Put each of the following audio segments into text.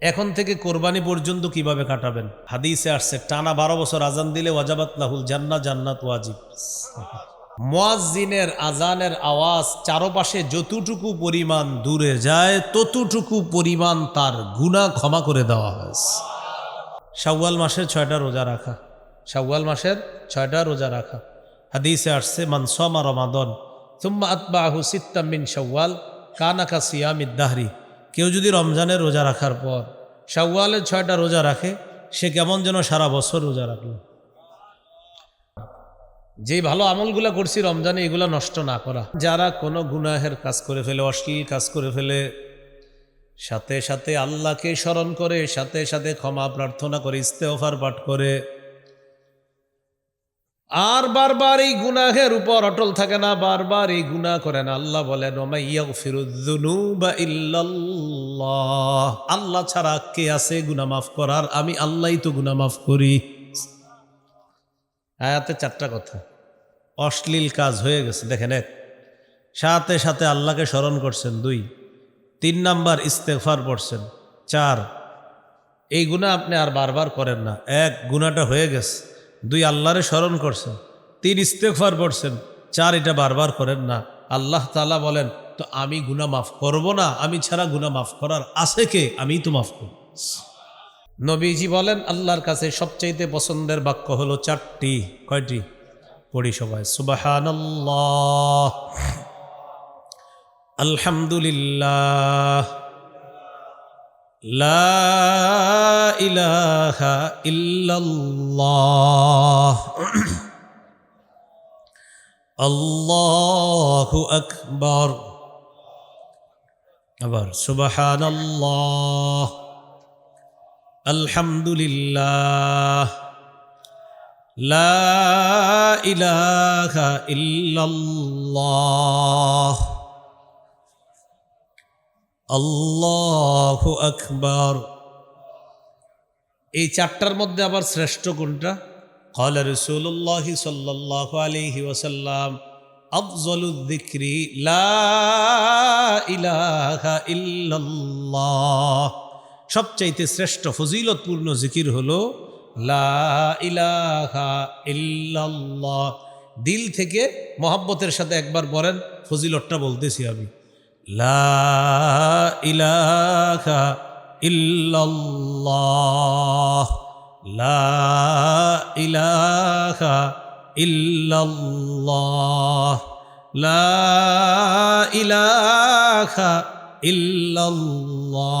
এখন থেকে কোরবানি পর্যন্ত কিভাবে কাটাবেন? হাদিসে আসছে টানা 12 বছর আজান দিলে ওয়াজাবাত লাহুল জান্নাহ, জান্নাত ওয়াজিব। মুয়াজ্জিনের আজানের আওয়াজ চারপাশে যতটুকু পরিমাণ দূরে যায় ততটুকু পরিমাণ তার গুনাহ ক্ষমা করে দেওয়া হয়। শাওয়াল মাসের 6টা রোজা রাখা, শাওয়াল মাসের 6টা রোজা রাখা। হাদিসে আসছে মান সামা রমাদান সুম্মা আতবাহু সিত্তাম মিন শাওয়াল কানা কা সিয়ামিদ দাহরি। কেউ যদি রমজানের রোজা রাখার পর শাওয়ালের 6টা রোজা রাখে, সে কেমন যেন সারা বছর রোজা রাখলো। যে ভালো আমলগুলা করছি রমজানে, এগুলা নষ্ট না করা। যারা কোনো গুনাহের কাজ করে ফেলে, অশ্লীল কাজ করে ফেলে, সাথে সাথে আল্লাহকে স্মরণ করে, সাথে সাথে ক্ষমা প্রার্থনা করে, ইস্তেগফার পাঠ করে, আর বারবার এই গুনাহের উপর অটল থাকে না, বারবার এই গুনাহ করে না। আল্লাহ বলেন ওমা ইয়াগফিরুয-যুনুবা ইল্লাল্লাহ, আল্লাহ ছাড়া কে আছে গুনাহ মাফ করার? আমি আল্লাহই তো গুনাহ মাফ করি। আয়াতে 4টা কথা। অশ্লীল কাজ হয়ে গেছে, দেখেন। 1, সাথে সাথে আল্লাহকে স্মরণ করছেন। 2, 3 নাম্বার ইস্তেগফার পড়ছেন। 4, এই গুনাহ আপনি আর বারবার করেন না। 1, গুনাহটা হয়ে গেছে। 2, আল্লাহরে স্মরণ করছেন। 3, ইস্তেগফার পড়ছেন। 4, এটা বারবার করেন না। আল্লাহ তাআলা বলেন তো আমি গুনাহ মাফ করব না? আমি ছাড়া গুনাহ মাফ করার আছে কে? আমিই তো মাফ করব। নবীজি বলেন আল্লাহর কাছে সবচাইতে পছন্দের বাক্য হলো 4টি। কয়টি? পড়ি সবাই। সুবহানাল্লাহ, আলহামদুলিল্লাহ, লা ইলাহা ইল্লাল্লাহ, আল্লাহু আকবার। আবার সুবহানাল্লাহ, আলহামদুলিল্লাহ, লা ইলাহা ইল্লাল্লাহ, আল্লাহু আকবার। এই 4টার মধ্যে আবার শ্রেষ্ঠ কোনটা? ক্বালা রাসূলুল্লাহি সাল্লাল্লাহু আলাইহি ওয়াসাল্লাম আফযলুয যিকরি লা ইলাহা ইল্লাল্লাহ, সবচাইতে শ্রেষ্ঠ ফজিলতপূর্ণ জিকির হলো লা ইলাহা ইল্লাল্লাহ। দিল থেকে মহব্বতের সাথে একবার বলেন, ফজিলতটা বলতেছি আমি। লা ইলাহা ইল্লাল্লাহ, লা ইলাহা ইল্লাল্লাহ, লা ইলাহা ইল্লাল্লাহ।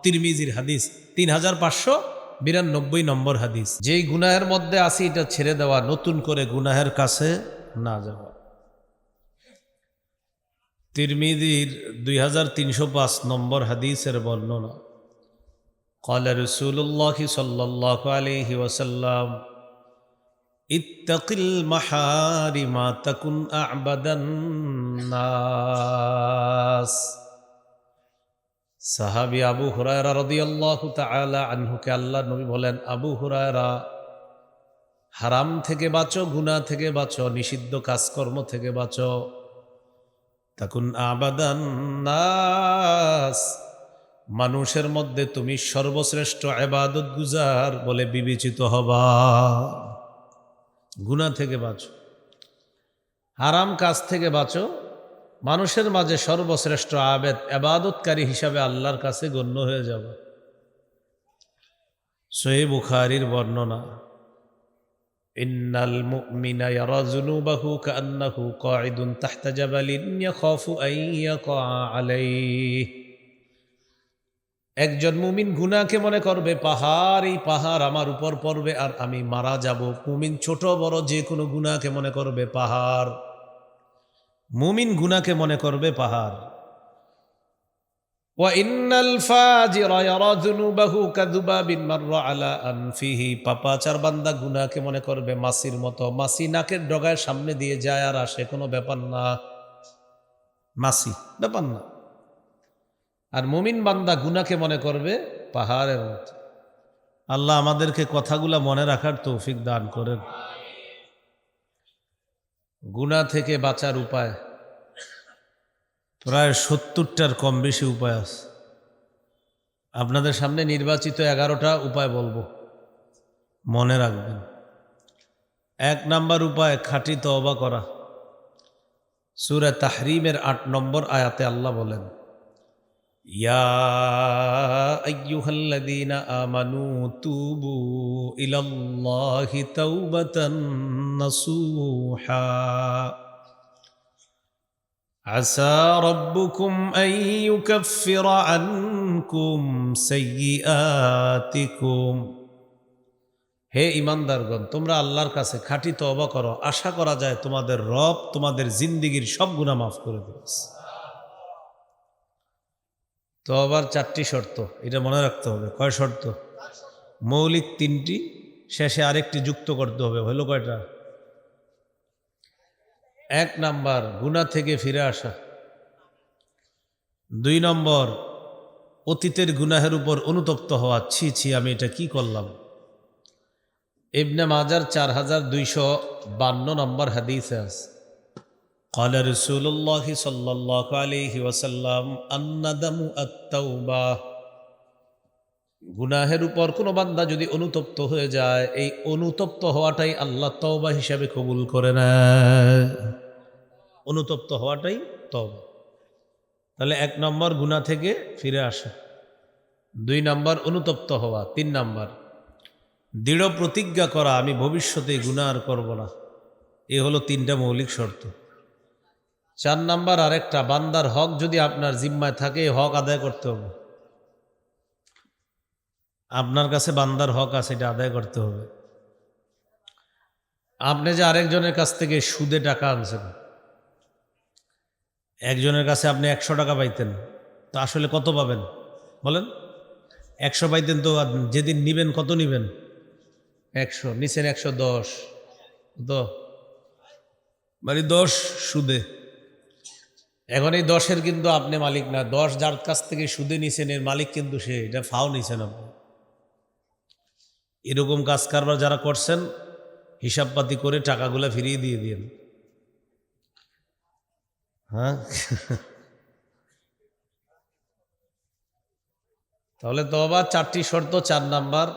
তিরমিজির হাদিস, 3592 নম্বর হাদিস। যেই গুনাহের মধ্যে আছে এটা ছেড়ে দেওয়া, নতুন করে গুনাহের কাছে না যাওয়া। তিরমিজির 2305 নম্বর হাদিসের বর্ণনা। ক্বালা রাসূলুল্লাহি সাল্লাল্লাহু আলাইহি ওয়াসাল্লাম ইত্তাকিল মাহারিমা তাকুন আ'বাদান নাস। সাহাবী আবু হুরায়রা রাদিয়াল্লাহু তাআলা আনহুকে আল্লাহর নবী বলেন, আবু হুরায়রা, হারাম থেকে বাঁচো, গুনাহ থেকে বাঁচো, নিষিদ্ধ কাজকর্ম থেকে বাঁচো। তাকুন আ'বাদান নাস, মানুষের মধ্যে তুমি সর্বশ্রেষ্ঠ ইবাদত গুজার বলে বিবেচিত হবা। গুনাহ থেকে বাঁচো, হারাম কাজ থেকে বাঁচো, মানুষের মাঝে সর্বশ্রেষ্ঠ আবেদ ইবাদতকারী হিসাবে আল্লাহর কাছে গণ্য হয়ে যাবে। সহিহ বুখারীর বর্ণনা। ইন্নাল মুমিনা ইয়ারা যুনুবাহু কাআন্নাহু কাঈদুন তাহতা জাবালিন ইয়াখাফু আন ইয়াকা আলাইহি। একজন মুমিন গুনাহকে মনে করবে পাহাড়, এই পাহাড় আমার উপর পড়বে আর আমি মারা যাব। মুমিন ছোট বড় যে কোনো গুনাহকে মনে করবে পাহাড়। মুমিন গুনাহকে মনে করবে পাহাড়। ওয়া ইন্নাল ফাজিরা ইয়ারা যুনুবাহু কাযুবাবিন মাররা আলা আনফিহি। পাপাচার বান্দা গুনাহকে মনে করবে মাছির মতো, মাছি নাকের ডগায় সামনে দিয়ে যায় আর আসে, কোনো ব্যাপার না, মাছি ব্যাপার না। আর মুমিন বান্দা গুনাহকে মনে করবে পাহাড়ের মতো। আল্লাহ আমাদেরকে কথাগুলা মনে রাখার তৌফিক দান করেন। গুনাহ থেকে বাঁচার উপায় প্রায় 70টার কম বেশি উপায় আছে। আপনাদের সামনে নির্বাচিত 11টা উপায় বলবো, মনে রাখবেন। 1 নাম্বার উপায় খাঁটি তওবা করা। সূরা তাহরিমের 8 নম্বর আয়াতে আল্লাহ বলেন, ইয়া আইয়ুহাল্লাযীনা আমানু তুবু ইলাল্লাহি তাওবাতান নাসুহা আসা রাব্বুকুম আন ইউকাফিরা আনকুম সাইয়্যাতিকুম। হে ঈমানদারগণ, তোমরা আল্লাহর কাছে খাঁটি তওবা করো, আশা করা যায় তোমাদের রব তোমাদের জিন্দেগীর সব গুনাহ মাফ করে দেবে। তওবার 4টি শর্ত, এটা মনে রাখতে হবে। কয় শর্ত? মৌলিক 3টি, শেষে আরেকটি যুক্ত করতে হবে। হলো কয়টা? 1 নাম্বার গুনাহ থেকে ফিরে আসা। 2 নম্বর অতীতের গুনাহের উপর অনুতপ্ত হওয়া, ছি ছি আমি এটা কি করলাম। ইবনে মাজার 4252 নম্বর হাদিসে আছে, قال رسول الله صلى الله عليه وسلم الندم التوبة। গুনাহের উপর কোনো বান্দা যদি অনুতপ্ত হয়ে যায়, এই অনুতপ্ত হওয়াটাই আল্লাহ তওবা হিসাবে কবুল করে নেয়। অনুতপ্ত হওয়াটাই তওবা। তাহলে 1 নম্বর গুনাহ থেকে ফিরে আসা, 2 নম্বর অনুতপ্ত হওয়া, 3 নম্বর দৃঢ় প্রতিজ্ঞা করা আমি ভবিষ্যতে গুনাহ আর করব না। এই হলো 3টা মৌলিক শর্ত। 4 নাম্বার আরেকটা, বান্দার হক যদি আপনার জিম্মায় থাকে, হক আদায় করতে হবে। আপনার কাছে বান্দার হক আছে, এটা আদায় করতে হবে। আপনি যে আরেকজনের কাছ থেকে সুদে টাকা আনছেন, একজনের কাছে আপনি 100 টাকা পাইতেন, তো আসলে কত পাবেন বলেন? 100 পাইতেন, তো যেদিন নিবেন কত নিবেন? 100 নিছেন, 110 তো মানে 10 সুদে। এখন এই 10-এর কিন্তু আপনি মালিক না, 10 যার কাছ থেকে সুদে নিছেন এর মালিক কিন্তু সে, এটা ফাও নিছেন আপনি। এরকম কাজ কারবার যারা করছেন, হিসাবপাতি করে টাকাগুলো ফিরিয়ে দিয়ে দিন। হ্যাঁ, তাহলে তওবা 4টি শর্ত। 4 নাম্বার,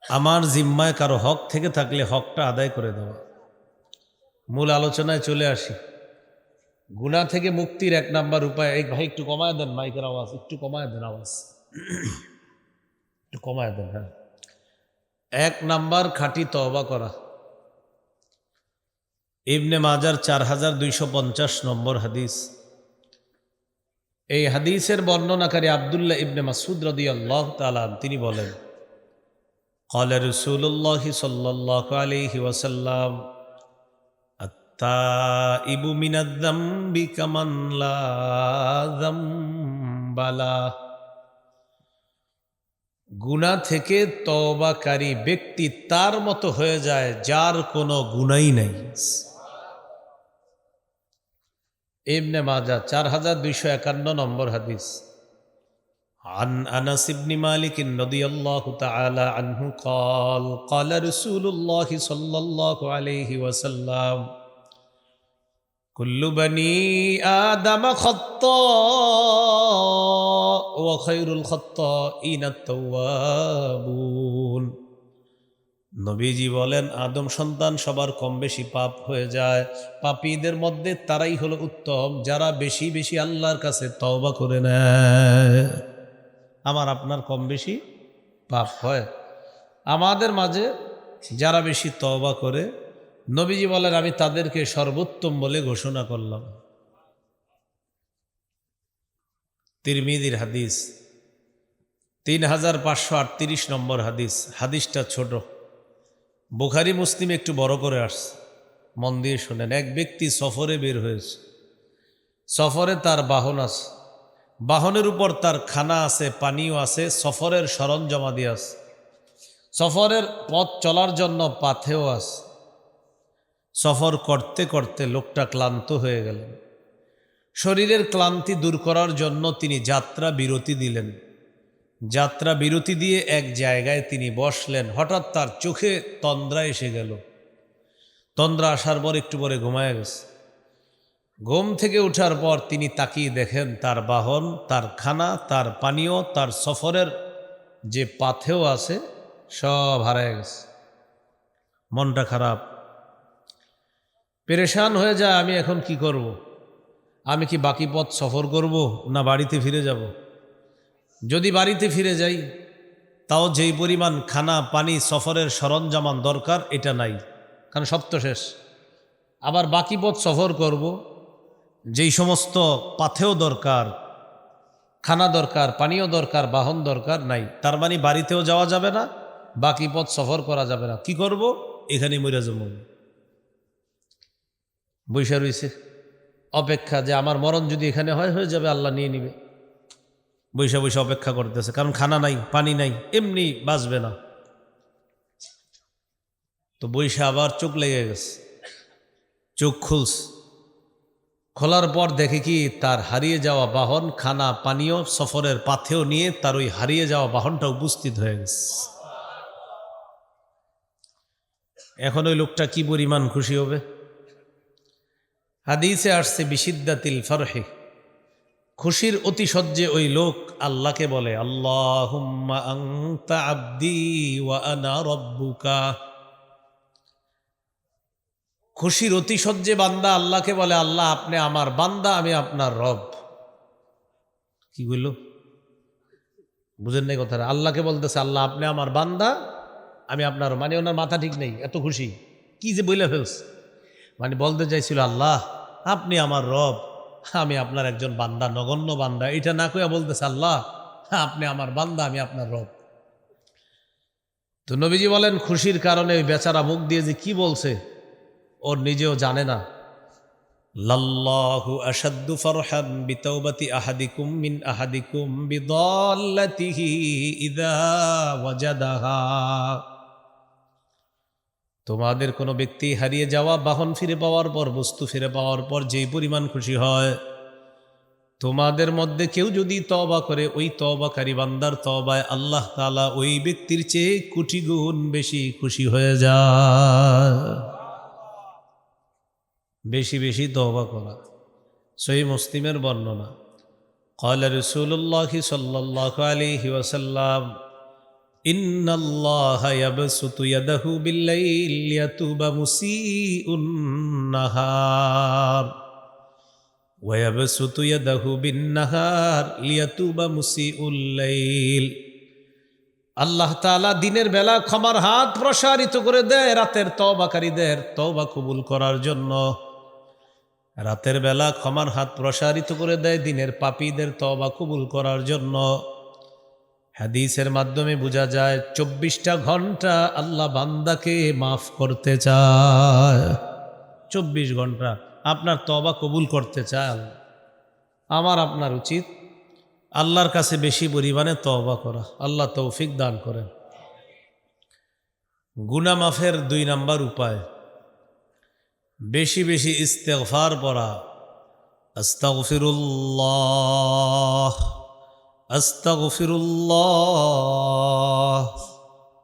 আমার জিম্মায় কারো হক থেকে থাকলে হকটা আদায় করে দেওয়া। মূল আলোচনায় চলে আসি। গুনাহ থেকে মুক্তির 1 নাম্বার উপায়, এই ভাই একটু কমায় দেন মাইকের আওয়াজ, একটু কমায় দেন আওয়াজ, একটু কমায় দেন। হ্যাঁ, 1 নাম্বার খাঁটি তওবা করা। ইবনে মাজার 4250 নম্বর হাদিস। এই হাদিসের বর্ণনাকারী আব্দুল্লাহ ইবনে মাসউদ রাদিয়াল্লাহু তাআলা তিনি বলেন, قال رسول الله صلى الله عليه وسلم التائب من الذنب كمن لا ذنب له। গুনাহ থেকে তওবাকারী ব্যক্তি তার মতো হয়ে যায় যার কোনো গুনাহই নাই। ইবনে মাজাহ 4251 নম্বর হাদিস। عن أنس بن مالك رضي الله تعالى عنه قال قال رسول الله صلى الله عليه وسلم كل بني آدم خطاء وخير الخطائين التوابون। নবীজি বলেন, আদম সন্তান সবার কম বেশি পাপ হয়ে যায়, পাপীদের মধ্যে তারাই হলো উত্তম যারা বেশি বেশি আল্লাহর কাছে তওবা করে নেয়। আমার আপনার কম বেশি পাপ হয়, আমাদের মাঝে যারা বেশি তওবা করে, নবীজি বলেন আমি তাদেরকে সর্বোত্তম বলে ঘোষণা করলাম। তিরমিজির হাদিস 3538 নম্বর হাদিস। হাদিসটা ছোট, বুখারী মুসলিম একটু বড় করে আসছে, মন দিয়ে শোনেন। এক ব্যক্তি সফরে বের হয়েছে, সফরে তার বাহন আছে, বাহনের উপর তার খানা আছে, পানিও আছে, সফরের সরঞ্জামাদি আছে, সফরের পথ চলার জন্য পাথেও আছে। সফর করতে করতে লোকটা ক্লান্ত হয়ে গেলেন। শরীরের ক্লান্তি দূর করার জন্য তিনি যাত্রা বিরতি দিলেন। যাত্রা বিরতি দিয়ে এক জায়গায় তিনি বসলেন। হঠাৎ তার চোখে তন্দ্রা এসে গেল। তন্দ্রা আসার পর একটু পরে ঘুমায় গেছে। ঘুম থেকে ওঠার পর তিনি তাকিয়ে দেখেন তার বাহন, তার খানা, তার পানীয়, তার সফরের যে পাথেও আছে সব হারায় গেছে। মনটা খারাপ, পেরেশান হয়ে যায়। আমি এখন কি করব? আমি কি বাকি পথ সফর করব না বাড়িতে ফিরে যাব? যদি বাড়িতে ফিরে যাই তাও যেই পরিমাণ খানা পানি সফরের সরঞ্জামান দরকার এটা নাই, কারণ সব তো শেষ। আবার বাকি পথ সফর করব, যেই সমস্ত পাথেও দরকার, খানা দরকার, পানীয় দরকার, বাহন দরকার নাই। তার মানে বাড়িতেও যাওয়া যাবে না, বাকি পথ সফর করা যাবে না। কি করব? এখানে মরে যাব। বৈশা রয়েছে অপেক্ষা, যে আমার মরণ যদি এখানে হয় হয়ে যাবে, আল্লাহ নিয়ে নিবে। বৈশা বৈশা অপেক্ষা করতেছে, কারণ খানা নাই, পানি নাই, এমনি বাঁচবে না। তো বৈশা আবার চোখ লেগে গেছে, চোখ খুলস, খোলার পর দেখে কি তার হারিয়ে যাওয়া বাহন, খানা পানীয় সফরের পাথেও নিয়ে তার ওই হারিয়ে যাওয়া বাহনটা উপস্থিত হয়ে গেছে। এখন ওই লোকটা কি পরিমাণ খুশি হবে। হাদিসে আসছে বিশিদ্দাতিল ফারহি, খুশির অতিশয্যে ওই লোক আল্লাহকে বলে, আল্লাহুম্মা আনতা আবদি ওয়া আনা রব্বুকা। খুশির অতিশয্যে বান্দা আল্লাহকে বলে, আল্লাহ আপনি আমার বান্দা, আমি আপনার রব। কি বলল? বুঝেন নাই কথাটা? আল্লাহকে বলতেছে, আল্লাহ আপনি আমার বান্দা, আমি আপনার, মানে ওনার মাথা ঠিক নেই, এত খুশি। কি যে বলে ফেলস, মানে বলতে চাইছিল আল্লাহ আপনি আমার রব, আমি আপনার একজন বান্দা, নগণ্য বান্দা। এটা না কইয়া বলতেছে আল্লাহ আপনি আমার বান্দা, আমি আপনার রব। তো নবীজি বলেন খুশির কারণে ওই বেচারা মুখ দিয়ে যে কি বলছে ওর নিজেও জানে না। লাল্লাহু আশাদ্দু ফারহাম বিতাওবাতি আহাদিকুম মিন আহাদিকুম বিদাল্লাতিহি ইযা ওয়াজাদাহা। তোমাদের কোনো ব্যক্তি হারিয়ে যাওয়া বাহন ফিরে পাওয়ার পর, বস্তু ফিরে পাওয়ার পর যেই পরিমাণ খুশি হয়, তোমাদের মধ্যে কেউ যদি তওবা করে, ওই তওবাকারী বান্দার তওবায় আল্লাহ তাআলা ওই ব্যক্তির চেয়ে কোটি গুণ বেশি খুশি হয়ে যায়। বেশি বেশি তওবা করা। সহিহ মুসলিমের বর্ণনা, ক্বালা রাসূলুল্লাহ সাল্লাল্লাহু আলাইহি ওয়াসাল্লাম, ইন্নাল্লাহা ইয়াবসুতু ইয়াদাহু বিল্লাইল লিয়াতুবা মুসিউন নাহার ওয়া ইয়াবসুতু ইয়াদাহু বিন-নাহার লিয়াতুবা মুসিউল লাইল। আল্লাহ তাআলা দিনের বেলা ক্ষমার হাত প্রসারিত করে দেয় রাতের তওবাকারীদের তওবা কবুল করার জন্য। রাতের বেলা ক্ষমার হাত প্রসারিত করে দেয় দিনের পাপীদের তওবা কবুল করার জন্য। হাদিসের মাধ্যমে বোঝা যায় 24টা ঘন্টা আল্লাহ বান্দাকে মাফ করতে চায়। 24 ঘন্টা আপনার তওবা কবুল করতে চায়। আমার আপনার উচিত আল্লাহর কাছে বেশি পরিমাণে তওবা করা। আল্লাহ তৌফিক দান করেন। গুনাহ মাফের 2 নাম্বার উপায়, বেশি বেশি ইস্তেগফার পড়া। আস্তাগফিরুল্লাহ, আস্তাগফিরুল্লাহ,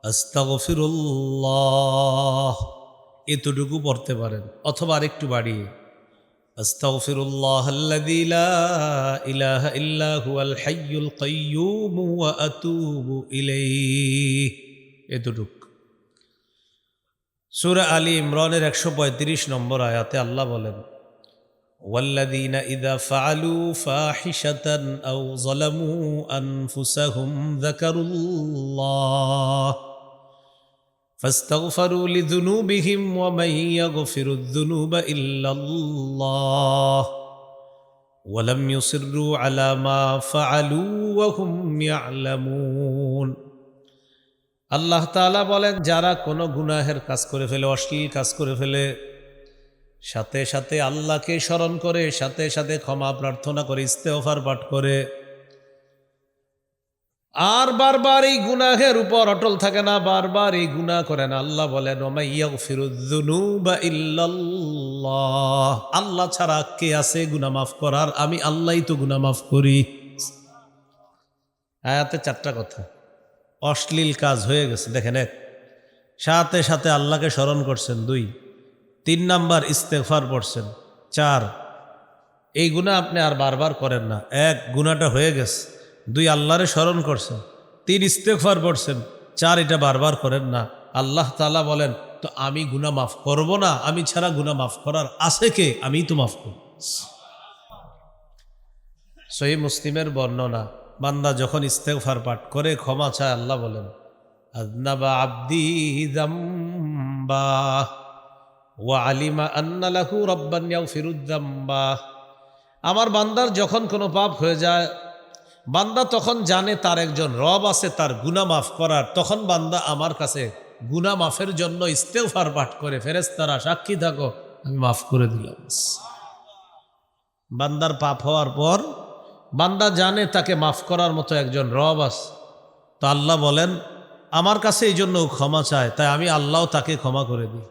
আস্তাগফিরুল্লাহ, এতটুকু পড়তে পারেন। অথবা আরেকটু বাড়িয়ে, আস্তাগফিরুল্লাহাল্লাযী লা ইলাহা ইল্লা হুয়াল হাইয়ুল কাইয়্যুম ওয়া আতুবু ইলাইহি, এতটুক। সূরা আলী ইমরানের 135 নম্বর আয়াতে আল্লাহ বলেন, ওয়াল্লাযীনা ইযা ফাআলু ফাহিশাতান আও যালামু আনফুসাহুম যাকারুল্লাহ ফাস্তাগফারু লিযুনুবিহিম ওয়া মান ইয়াগফিরুয যুনুবা ইল্লাল্লাহ ওয়া লাম ইউসিররু আলা মা ফাআলু ওয়া হুম ইয়ালামুন। আল্লাহ তাআলা বলেন, যারা কোনো গুনাহের কাজ করে ফেলে, অশ্লীল কাজ করে ফেলে, সাথে সাথে আল্লাহকে স্মরণ করে, সাথে সাথে ক্ষমা প্রার্থনা করে, ইস্তেগফার পাঠ করে, আর বারবার এই গুনাহের উপর অটল থাকে না, বারবার এই গুনাহ করে না। আল্লাহ বলেন, ওয়া মান ইয়াগফিরুয যুনুবা ইল্লাল্লাহ, আল্লাহ ছাড়া কে আছে গুনাহ মাফ করার? আমি আল্লাহই তো গুনাহ মাফ করি। আয়াতে 4টা কথা। অশ্লীল কাজ হয়ে গেছে, দেখেন। 1, সাথে সাথে আল্লাহকে স্মরণ করছেন। 2, 3 নাম্বার ইস্তেগফার পড়ছেন। 4, এই গুনাহ আপনি আর বারবার করেন না। এক, গুনাহটা হয়ে গেছে। দুই, আল্লাহরে স্মরণ করছেন। তিন, ইস্তেগফার পড়ছেন। চার, এটা বারবার করেন না। আল্লাহ তাআলা বলেন, তো আমি গুনাহ মাফ করব না? আমি ছাড়া গুনাহ মাফ করার আছে কে? আমিই তো মাফ করব। সহিহ মুসলিমের বর্ণনা, বান্দা যখন ইস্তেগফার পাঠ করে ক্ষমা চায়, আল্লাহ বলেন, আযনাবা আবদি যামবা ওয়া আলিমা আন্না লাহু রাব্বান ইয়াগফিরুয যামবা। আমার বান্দার যখন কোনো পাপ হয়ে যায়, বান্দা তখন জানে তার একজন রব আছে তার গুনাহ মাফ করার। তখন বান্দা আমার কাছে গুনাহ মাফের জন্য ইস্তেগফার পাঠ করে, ফেরেশতারা সাক্ষী থাকো আমি মাফ করে দিলাম। বান্দার পাপ হওয়ার পর বান্দা জানে তাকে মাফ করার মতো একজন রব আছে। তো আল্লাহ বলেন, আমার কাছে এই জন্য ক্ষমা চায়, তাই আমি আল্লাহ তাকে ক্ষমা করে দিই।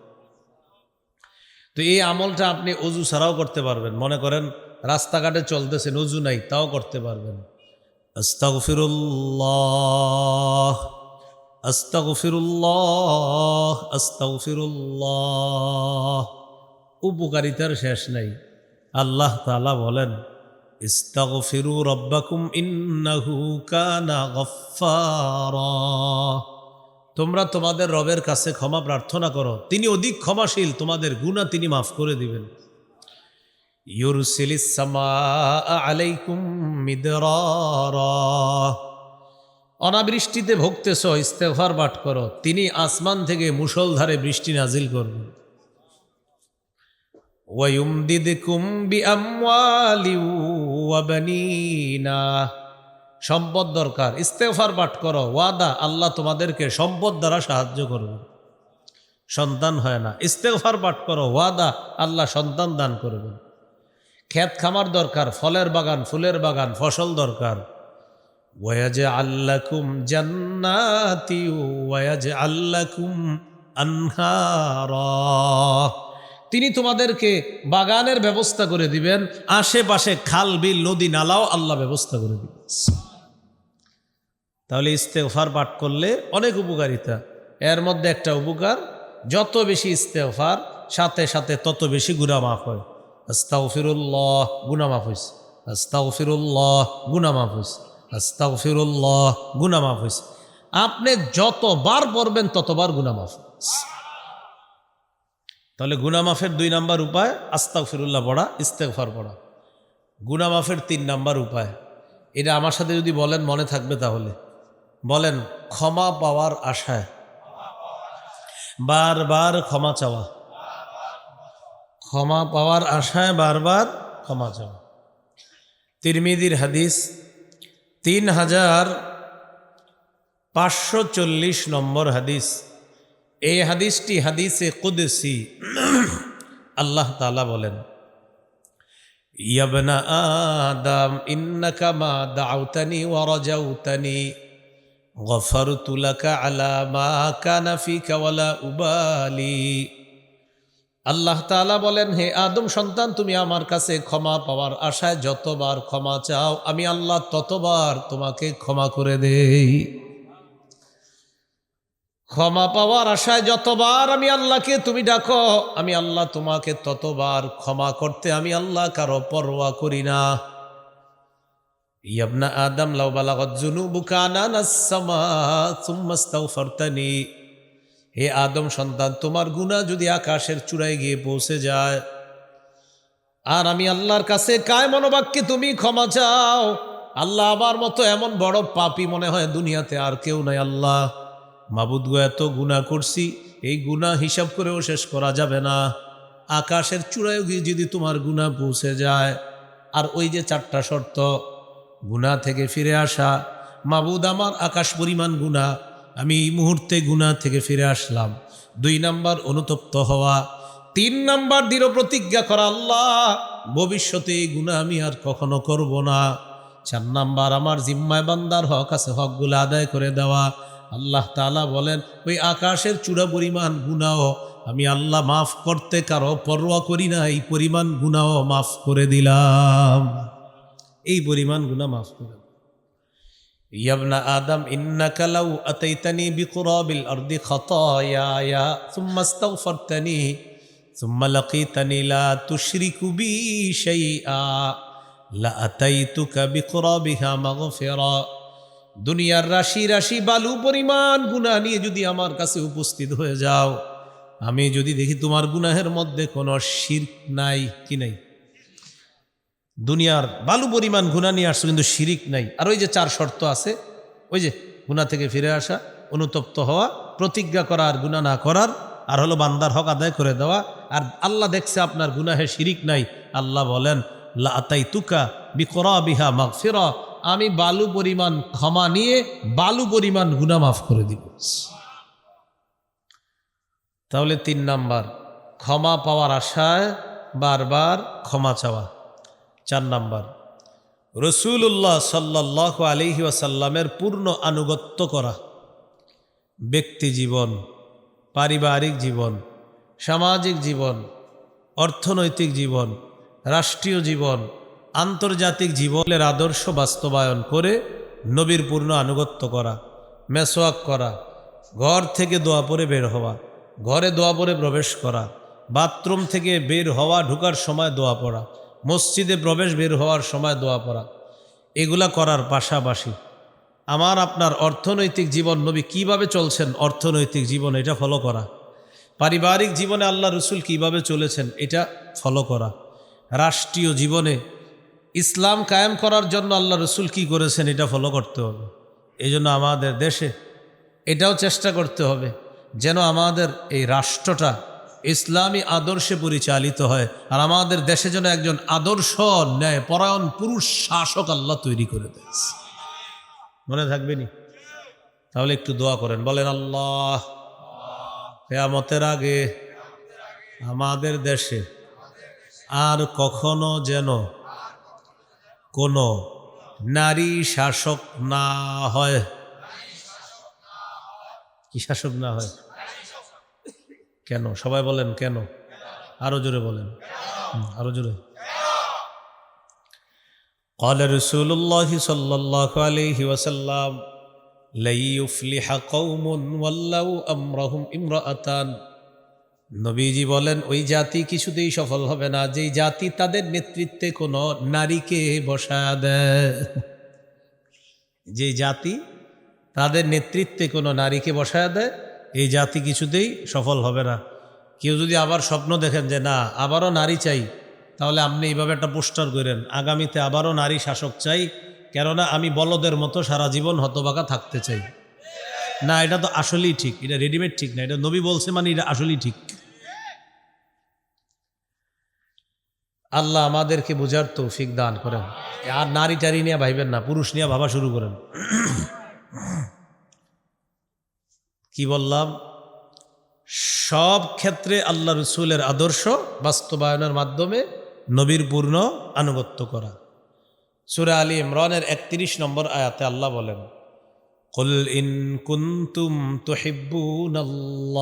তো এই আমলটা আপনি অজু ছাড়াও করতে পারবেন। মনে করেন রাস্তাঘাটে চলতেছেন, অজু নাই, তাও করতে পারবেন। আস্তাগফিরুল্লাহ, আস্তাগফিরুল্লাহ, আস্তাগফিরুল্লাহ। উপকারিতার শেষ নাই। আল্লাহ তাআলা বলেন, ইস্তাগফিরু রাব্বাকুম ইন্নাহু কানা গফফারা। তোমরা তোমাদের রবের কাছে ক্ষমা প্রার্থনা করো, তিনি অধিক ক্ষমাশীল, তোমাদের গুনাহ তিনি মাফ করে দিবেন। ইউরসিলিস সামাআ আলাইকুম মিদরারা। অনাবৃষ্টিতে ভুগতেছ, ইস্তেগফার পাঠ করো, তিনি আসমান থেকে মুষলধারে বৃষ্টি নাজিল করবেন। ওয়ায়ুমদিদকুম বিআমওয়ালিন ওয়া বানিনা। সম্পদ দরকার, ইস্তেগফার পাঠ করো, ওয়াদা আল্লাহ তোমাদেরকে সম্পদ দ্বারা সাহায্য করবেন। সন্তান হয় না, ইস্তেগফার পাঠ করো, ওয়াদা আল্লাহ সন্তান দান করবেন। ক্ষেত খামার দরকার, ফলের বাগান, ফুলের বাগান, ফসল দরকার। ওয়াজআল লাকুম জান্নাতি ওয়াজআল লাকুম আনহারা। তিনি তোমাদেরকে বাগানের ব্যবস্থা করে দিবেন, আশেপাশে খাল, বিল, নদী, নালাও আল্লাহ ব্যবস্থা করে দিবেন। তাহলে ইস্তেগফার পাঠ করলে অনেক উপকারিতা। এর মধ্যে একটা উপকার, যত বেশি ইস্তেগফার, সাথে সাথে তত বেশি গুনাহ মাফ হয়। আস্তাগফিরুল্লাহ, গুনাহ মাফ হইছে। আস্তাগফিরুল্লাহ, গুনাহ মাফ হইছে। আস্তাগফিরুল্লাহ, গুনাহ মাফ হইছে। আপনি যতবার পড়বেন ততবার গুনাহ মাফ। তাহলে গুনাহ মাফের 2 নাম্বার উপায় আস্তাগফিরুল্লাহ পড়া, ইস্তেগফার পড়া। গুনাহ মাফের 3 নাম্বার উপায়, এটা আমার সাথে যদি বলেন মনে থাকবে। তাহলে বলেন, ক্ষমা পাওয়ার আশায় বারবার ক্ষমা চাওয়া। ক্ষমা পাওয়ার আশায় বারবার ক্ষমা চাওয়া। তিরমিজির হাদিস 3540 নম্বর হাদিস। এই হাদিসটি হাদিসে কুদসি। আল্লাহ তাআলা বলেন, ইয়া আদম ইন্নাকা মা দাউতানি ওয়া রাজাউতানি গফারতু লাকা আলা মা কানা ফিকা ওয়ালা উবালি। আল্লাহ তাআলা বলেন, হে আদম সন্তান, তুমি আমার কাছে ক্ষমা পাওয়ার আশায় যতবার ক্ষমা চাও, আমি আল্লাহ ততবার তোমাকে ক্ষমা করে দেই। ক্ষমা পাওয়ার আশায় যতবার আমি আল্লাহকে তুমি ডাকো, আমি আল্লাহ তোমাকে ততবার ক্ষমা করতে আমি আল্লাহ কারো পরোয়া করি না। ইয়া আদম লাউ বালাগাত যুনুবুকা আনানাস সামা সুম্মা ইস্তাগফারতানি। হে আদম সন্তান, তোমার গুনাহ যদি আকাশের চূড়ায় গিয়ে পৌঁছে যায়, আর আমি আল্লাহর কাছে কায় মনোবাক্যে তুমি ক্ষমা চাও, আল্লাহ আমার মতো এমন বড় পাপী মনে হয় দুনিয়াতে আর কেউ নাই। আল্লাহ মাবুদ গো, এত গুনাহ করছি, এই গুনাহ হিসাব করেও শেষ করা যাবে না। আকাশের চূড়ায় গিয়ে যদি তোমার গুনাহ পৌঁছে যায়, আর ওই যে 4টা শর্ত, গুনাহ থেকে ফিরে আসা। মাবুদ আমার আকাশ পরিমাণ গুনাহ, আমি এই মুহূর্তে গুনাহ থেকে ফিরে আসলাম। 2 নাম্বার অনুতপ্ত হওয়া। 3 নাম্বার দৃঢ় প্রতিজ্ঞা করা, আল্লাহ ভবিষ্যতে এই গুনাহ আমি আর কখনো করব না। 4 নাম্বার আমার জিম্মায় বান্দার হক আছে, হকগুলো আদায় করে দেওয়া। আল্লাহ তাআলা বলেন, ওই আকাশের চূড়া পরিমাণ গুনাহ আমি আল্লাহ মাফ করতে কারো পরোয়া করি না, এই পরিমাণ গুনাহ মাফ করে দিলাম। এই পরিমাণ গুনাহ মাফ করে। ইয়া ইবনা আদম ইন্নাকা লাউ আতাইতানি বিকুরাবিল আরদি খাতায়া সুম্মা ইস্তাগফারতানি সুম্মা লাকিতানি লা তুশরিকু বি শাইআ লা আতাইতুকা বিকরাবিহা মাগফিরা। দুনিয়ার রাশি রাশি বালু পরিমাণ গুনাহ নিয়ে যদি আমার কাছে উপস্থিত হয়ে যাও, আমি যদি দেখি তোমার গুনাহের মধ্যে কোনো শিরক নাই, কি নাই, দুনিয়ার বালু পরিমাণ গুনাহ নিয়ে আসছো কিন্তু শিরিক নাই, আর ওই যে 4 শর্ত আছে, ওই যে গুনাহ থেকে ফিরে আসা, অনুতপ্ত হওয়া, প্রতিজ্ঞা করা আর গুনাহ না করার, আর হলো বান্দার হক আদায় করে দেওয়া, আর আল্লাহ দেখছে আপনার গুনাহে শিরিক নাই, আল্লাহ বলেন লা আতাইতুকা বিকরাবিহা মাগফিরা, আমি বালু পরিমাণ ক্ষমা নিয়ে বালু পরিমাণ গুনাহ মাফ করে দিব। তাহলে 3 নাম্বার ক্ষমা পাওয়ার আশায় বারবার ক্ষমা চাওয়া। 4 নাম্বার রাসূলুল্লাহ সাল্লাল্লাহু আলাইহি ওয়াসাল্লামের পূর্ণ আনুগত্য করা। ব্যক্তি জীবন, পারিবারিক জীবন, সামাজিক জীবন, অর্থনৈতিক জীবন, রাষ্ট্রীয় জীবন, আন্তর্জাতিক জীবনের আদর্শ বাস্তবায়ন করে নবীর পূর্ণ আনুগত্য করা। মেসওয়াক করা, ঘর থেকে দোয়া পড়ে বের হওয়া, ঘরে দোয়া পড়ে প্রবেশ করা, বাথরুম থেকে বের হওয়া ঢোকার সময় দোয়া পড়া, মসজিদে প্রবেশ বের হওয়ার সময় দোয়া পড়া, এগুলা করার পাশাপাশি আমার আপনার অর্থনৈতিক জীবন, নবী কিভাবে চলছেন অর্থনৈতিক জীবন, এটা ফলো করা। পারিবারিক জীবনে আল্লাহ রসুল কিভাবে চলেছেন এটা ফলো করা। রাষ্ট্রীয় জীবনে ইসলাম কায়েম করার জন্য আল্লাহ রসুল কি করেছেন এটা ফলো করতে হবে। এই জন্য আমাদের দেশে এটাও চেষ্টা করতে হবে যেন আমাদের এই রাষ্ট্রটা ইসলামী আদর্শে পরিচালিত হয়, আর আমাদের দেশে যেন একজন আদর্শ ন্যায় পরায়ণ পুরুষ শাসক আল্লাহ তৈরি করে দেয়। মনে থাকবেনি? তাহলে একটু দোয়া করেন, বলেন আল্লাহ কিয়ামতের আগে আমাদের দেশে আর কখনো যেন কোনো নারী শাসক না হয়। কি শাসক না হয়? কেন? সবাই বলেন কেন? আরো জোরে বলেন, আরো জোরে। قال رسول الله صلى الله عليه وسلم لن يفلح قوم ولوا امرهم امرأتان। নবীজি বলেন ওই জাতি কিছুতেই সফল হবে না যেই জাতি তাদের নেতৃত্বে কোনো নারীকে বসায়া দেয়। যেই জাতি তাদের নেতৃত্বে কোনো নারীকে বসায়া দেয়, এই জাতি কিছুতেই সফল হবে না। কেউ যদি আবার স্বপ্ন দেখেন যে না আবারও নারী চাই, তাহলে আপনি এইভাবে একটা পোস্টার করেন, আগামীতে আবারও নারী শাসক চাই, কেননা আমি বলদের মতো সারা জীবন হতবাকা থাকতে চাই। না, এটা তো আসলেই ঠিক, এটা রেডিমেড ঠিক না, এটা নবী বলছে মানে এটা আসলেই ঠিক। আল্লাহ আমাদেরকে বোঝার তৌফিক দান করেন। আর নারী টারি নিয়ে ভাইবেন না, পুরুষ নিয়ে ভাবা শুরু করেন। কি বললাম? সব ক্ষেত্রে আল্লাহ রসুলের আদর্শ বাস্তবায়নের মাধ্যমে নবীর পূর্ণ আনুগত্য করা। সূরা আলী ইমরানের 31 নম্বর আয়াতে আল্লাহ বলেন কুল ইন কুনতুম তুহিব্বুনাল্লাহ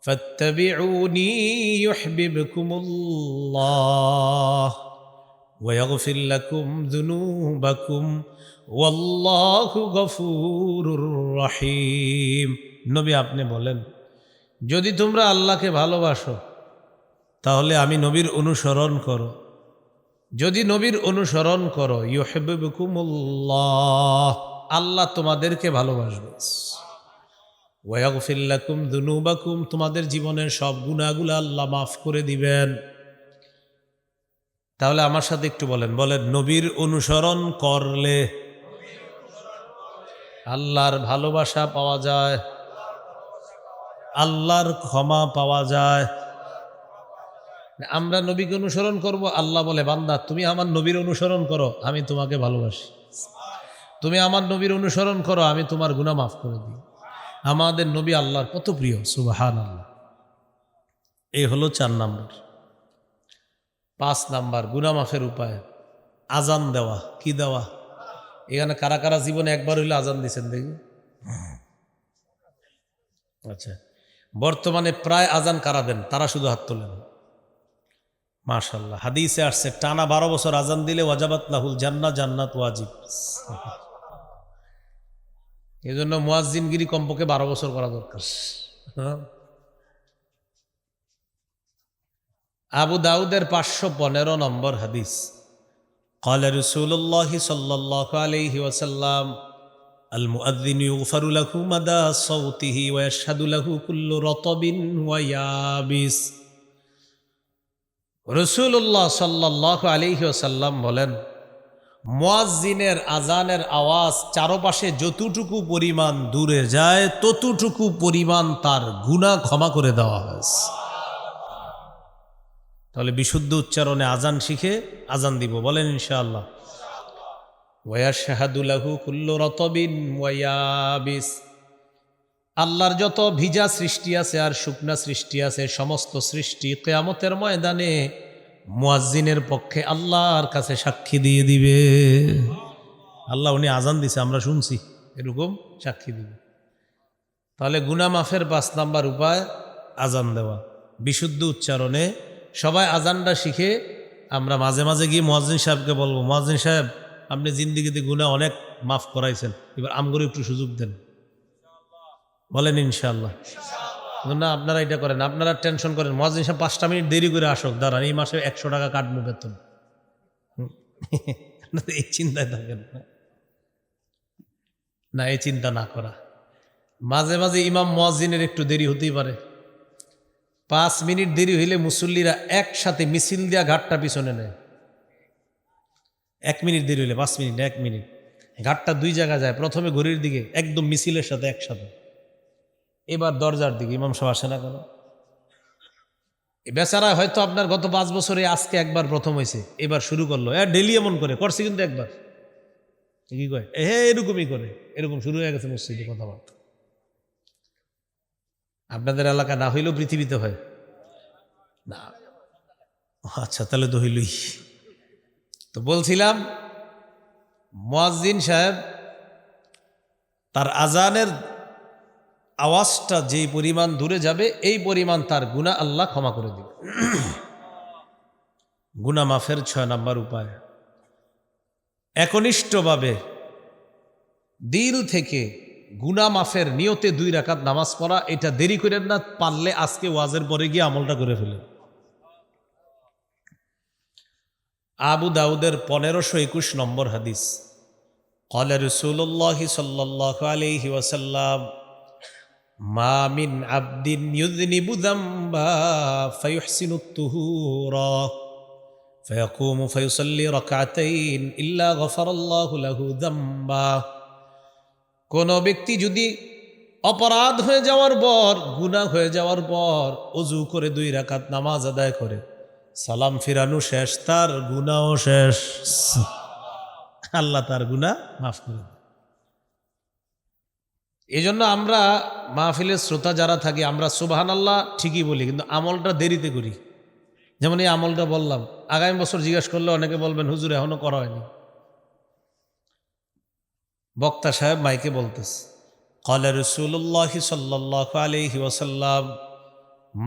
ফাত্তাবিউনি ইউহিব্বুকুমুল্লাহ ওয়া ইয়াগফির লাকুম যুনুবাকুম ওয়াল্লাহু গফুরুর রহিম। নবী আপনি বলেন যদি তোমরা আল্লাহকে ভালোবাসো তাহলে আমি নবীর অনুসরণ করো, যদি নবীর অনুসরণ করো ইউহিব্বুকুমুল্লাহ, আল্লাহ তোমাদেরকে ভালোবাসবে, ওয়া ইয়াগফির লাকুম যুনুবাকুম, তোমাদের জীবনের সব গুনাহগুলো আল্লাহ মাফ করে দিবেন। তাহলে আমার সাথে একটু বলেন, বলেন নবীর অনুসরণ করলে আল্লাহর ভালোবাসা পাওয়া যায়, আল্লাহর ক্ষমা পাওয়া যায়। আমরা নবীকে অনুসরণ করব, আল্লাহ বলে বান্দা তুমি আমার নবীর অনুসরণ করো আমি তোমাকে ভালোবাসি, তুমি আমার নবীর অনুসরণ করো আমি তোমার গুনাহ মাফ করে দিই। আমাদের নবী আল্লাহর কত প্রিয়, সুবহানাল্লাহ। এই হলো 4 নাম্বার। 5 নাম্বার গুনাহ মাফের উপায় আজান দেওয়া। কি দেওয়া? এখানে কারা কারা জীবনে একবার হইলে আজান দিয়েছেন দেখি? আচ্ছা, বর্তমানে প্রায় আজান কারা দেন তারা শুধু হাত তোলেন। মাশাআল্লাহ, হাদিসে আসছে টানা 12 বছর আজান দিলে ওয়াজাবাত লাহুল জান্নাহ, জান্নাত ওয়াজিব। এই জন্য মুয়াজ্জিনগিরি কমপক্ষে 12 বছর করা দরকার। আবু দাউদের 515 নম্বর হাদিস। قال رسول الله صلى الله عليه وسلم المؤذن يغفر له مدى صوته ويشهد له كل رطب ويابس। রাসূলুল্লাহ সাল্লাল্লাহু আলাইহি ওয়াসাল্লাম বলেন, মুয়াজ্জিনের আজানের আওয়াজ চারপাশে যতটুকু পরিমাণ দূরে যায় ততটুকু পরিমাণ তার গুনাহ ক্ষমা করে দেওয়া হয়েছে। তাহলে বিশুদ্ধ উচ্চারণে আজান শিখে আজান দিব, বলেন ইনশাআল্লাহ। ওয়াশহাদু লাহু কুল্লু রাতাবিন ওয়া ইয়াবিস। আল্লাহর যত ভিজা সৃষ্টি আছে আর শুকনা সৃষ্টি আছে, সমস্ত সৃষ্টি কিয়ামতের ময়দানে মুয়াজ্জিনের পক্ষে আল্লাহর কাছে সাক্ষী দিয়ে দিবে। আল্লাহ উনি আজান দিছে, আমরা শুনছি, এরকম সাক্ষী দিবে। তাহলে গুনাহ মাফের 5 নাম্বার উপায় আজান দেওয়া, বিশুদ্ধ উচ্চারণে। সবাই আজানটা শিখে আমরা মাঝে মাঝে গিয়ে মুয়াজ্জিন সাহেবকে বলবো, মুয়াজ্জিন সাহেব আপনি জিন্দিগিতে গুনাহ অনেক মাফ করাইছেন, এবার আমগরে একটু সুযোগ দেন, বলেন ইনশাআল্লাহ। না আপনারা এটা করেন, আপনারা টেনশন করেন, মুয়াজ্জিন সাহেব 5টা মিনিট দেরি করে আসক, দাঁড়ান এই মাসে 100 টাকা কাটবো বেতন, এই চিন্তায় থাকেন না, এই চিন্তা না করা। মাঝে মাঝে ইমাম মুয়াজ্জিনের একটু দেরি হতেই পারে, 5 মিনিট দেরি হইলে মুসল্লিরা একসাথে মিছিল দিয়া ঘাটটা পিছনে নেয়। 1 মিনিট দেরি হইলে 5 মিনিট 1 মিনিট ঘাটটা 2 জায়গায় যায়, প্রথমে ঘড়ির দিকে একদম মিছিলের সাথে একসাথে, এবার দরজার দিকে। ইমাম সাহেব আসে না কেন? বেচারা হয়তো আপনার গত 5 বছরে আজকে একবার প্রথম হয়েছে, এবার শুরু করলো, ডেলি এমন করে করছে কিন্তু একবার, কি কয় এরকমই করে, এরকম শুরু হয়ে গেছে মসজিদে কথাবার্তা। আপনাদের এলাকা না হইলেও পৃথিবীতে হয় না? আচ্ছা তাহলে তো হইলই। তো বলছিলাম, মুয়াজ্জিন সাহেব তার আজানের আওয়াজটা যেই পরিমাণ দূরে যাবে এই পরিমাণ তার গুনাহ আল্লাহ ক্ষমা করে দিবে। গুনাহ মাফের 6 নাম্বার উপায়, একনিষ্ঠভাবে দিল থেকে গুনাহ মাফের নিয়তে 2 রাকাত নামাজ পড়া। এটা দেরি করেন না, পারলে আজকে ওয়াজের পরে গিয়ে আমলটা করে ফেলেন। আবু দাউদের 1521 নম্বর হাদিস। قال رسول الله صلى الله عليه وسلم ما من عبد يذنب ذنبا فيحسن الطهور فيقوم فيصلي ركعتين إلا غفر الله له ذنبا। কোন ব্যক্তি যদি অপরাধ হয়ে যাওয়ার পর, গুনাহ হয়ে যাওয়ার পর ওযু করে 2 রাকাত নামাজ আদায় করে, সালাম ফিরানো শেষ, তার গুনাহও শেষ, আল্লাহ তার গুনাহ মাফ করে দেন। এই জন্য আমরা মাহফিলের শ্রোতা যারা থাকি, আমরা সুবহানাল্লাহ ঠিকই বলি, কিন্তু আমলটা দেরিতে করি। যেমন এই আমলটা বললাম, আগামী বছর জিজ্ঞাসা করলে অনেকে বলবেন হুজুর এখনো করা হয়নি। বক্তা সাহেব মাইকে বলতেছে, قال رسول الله صلى الله عليه وسلم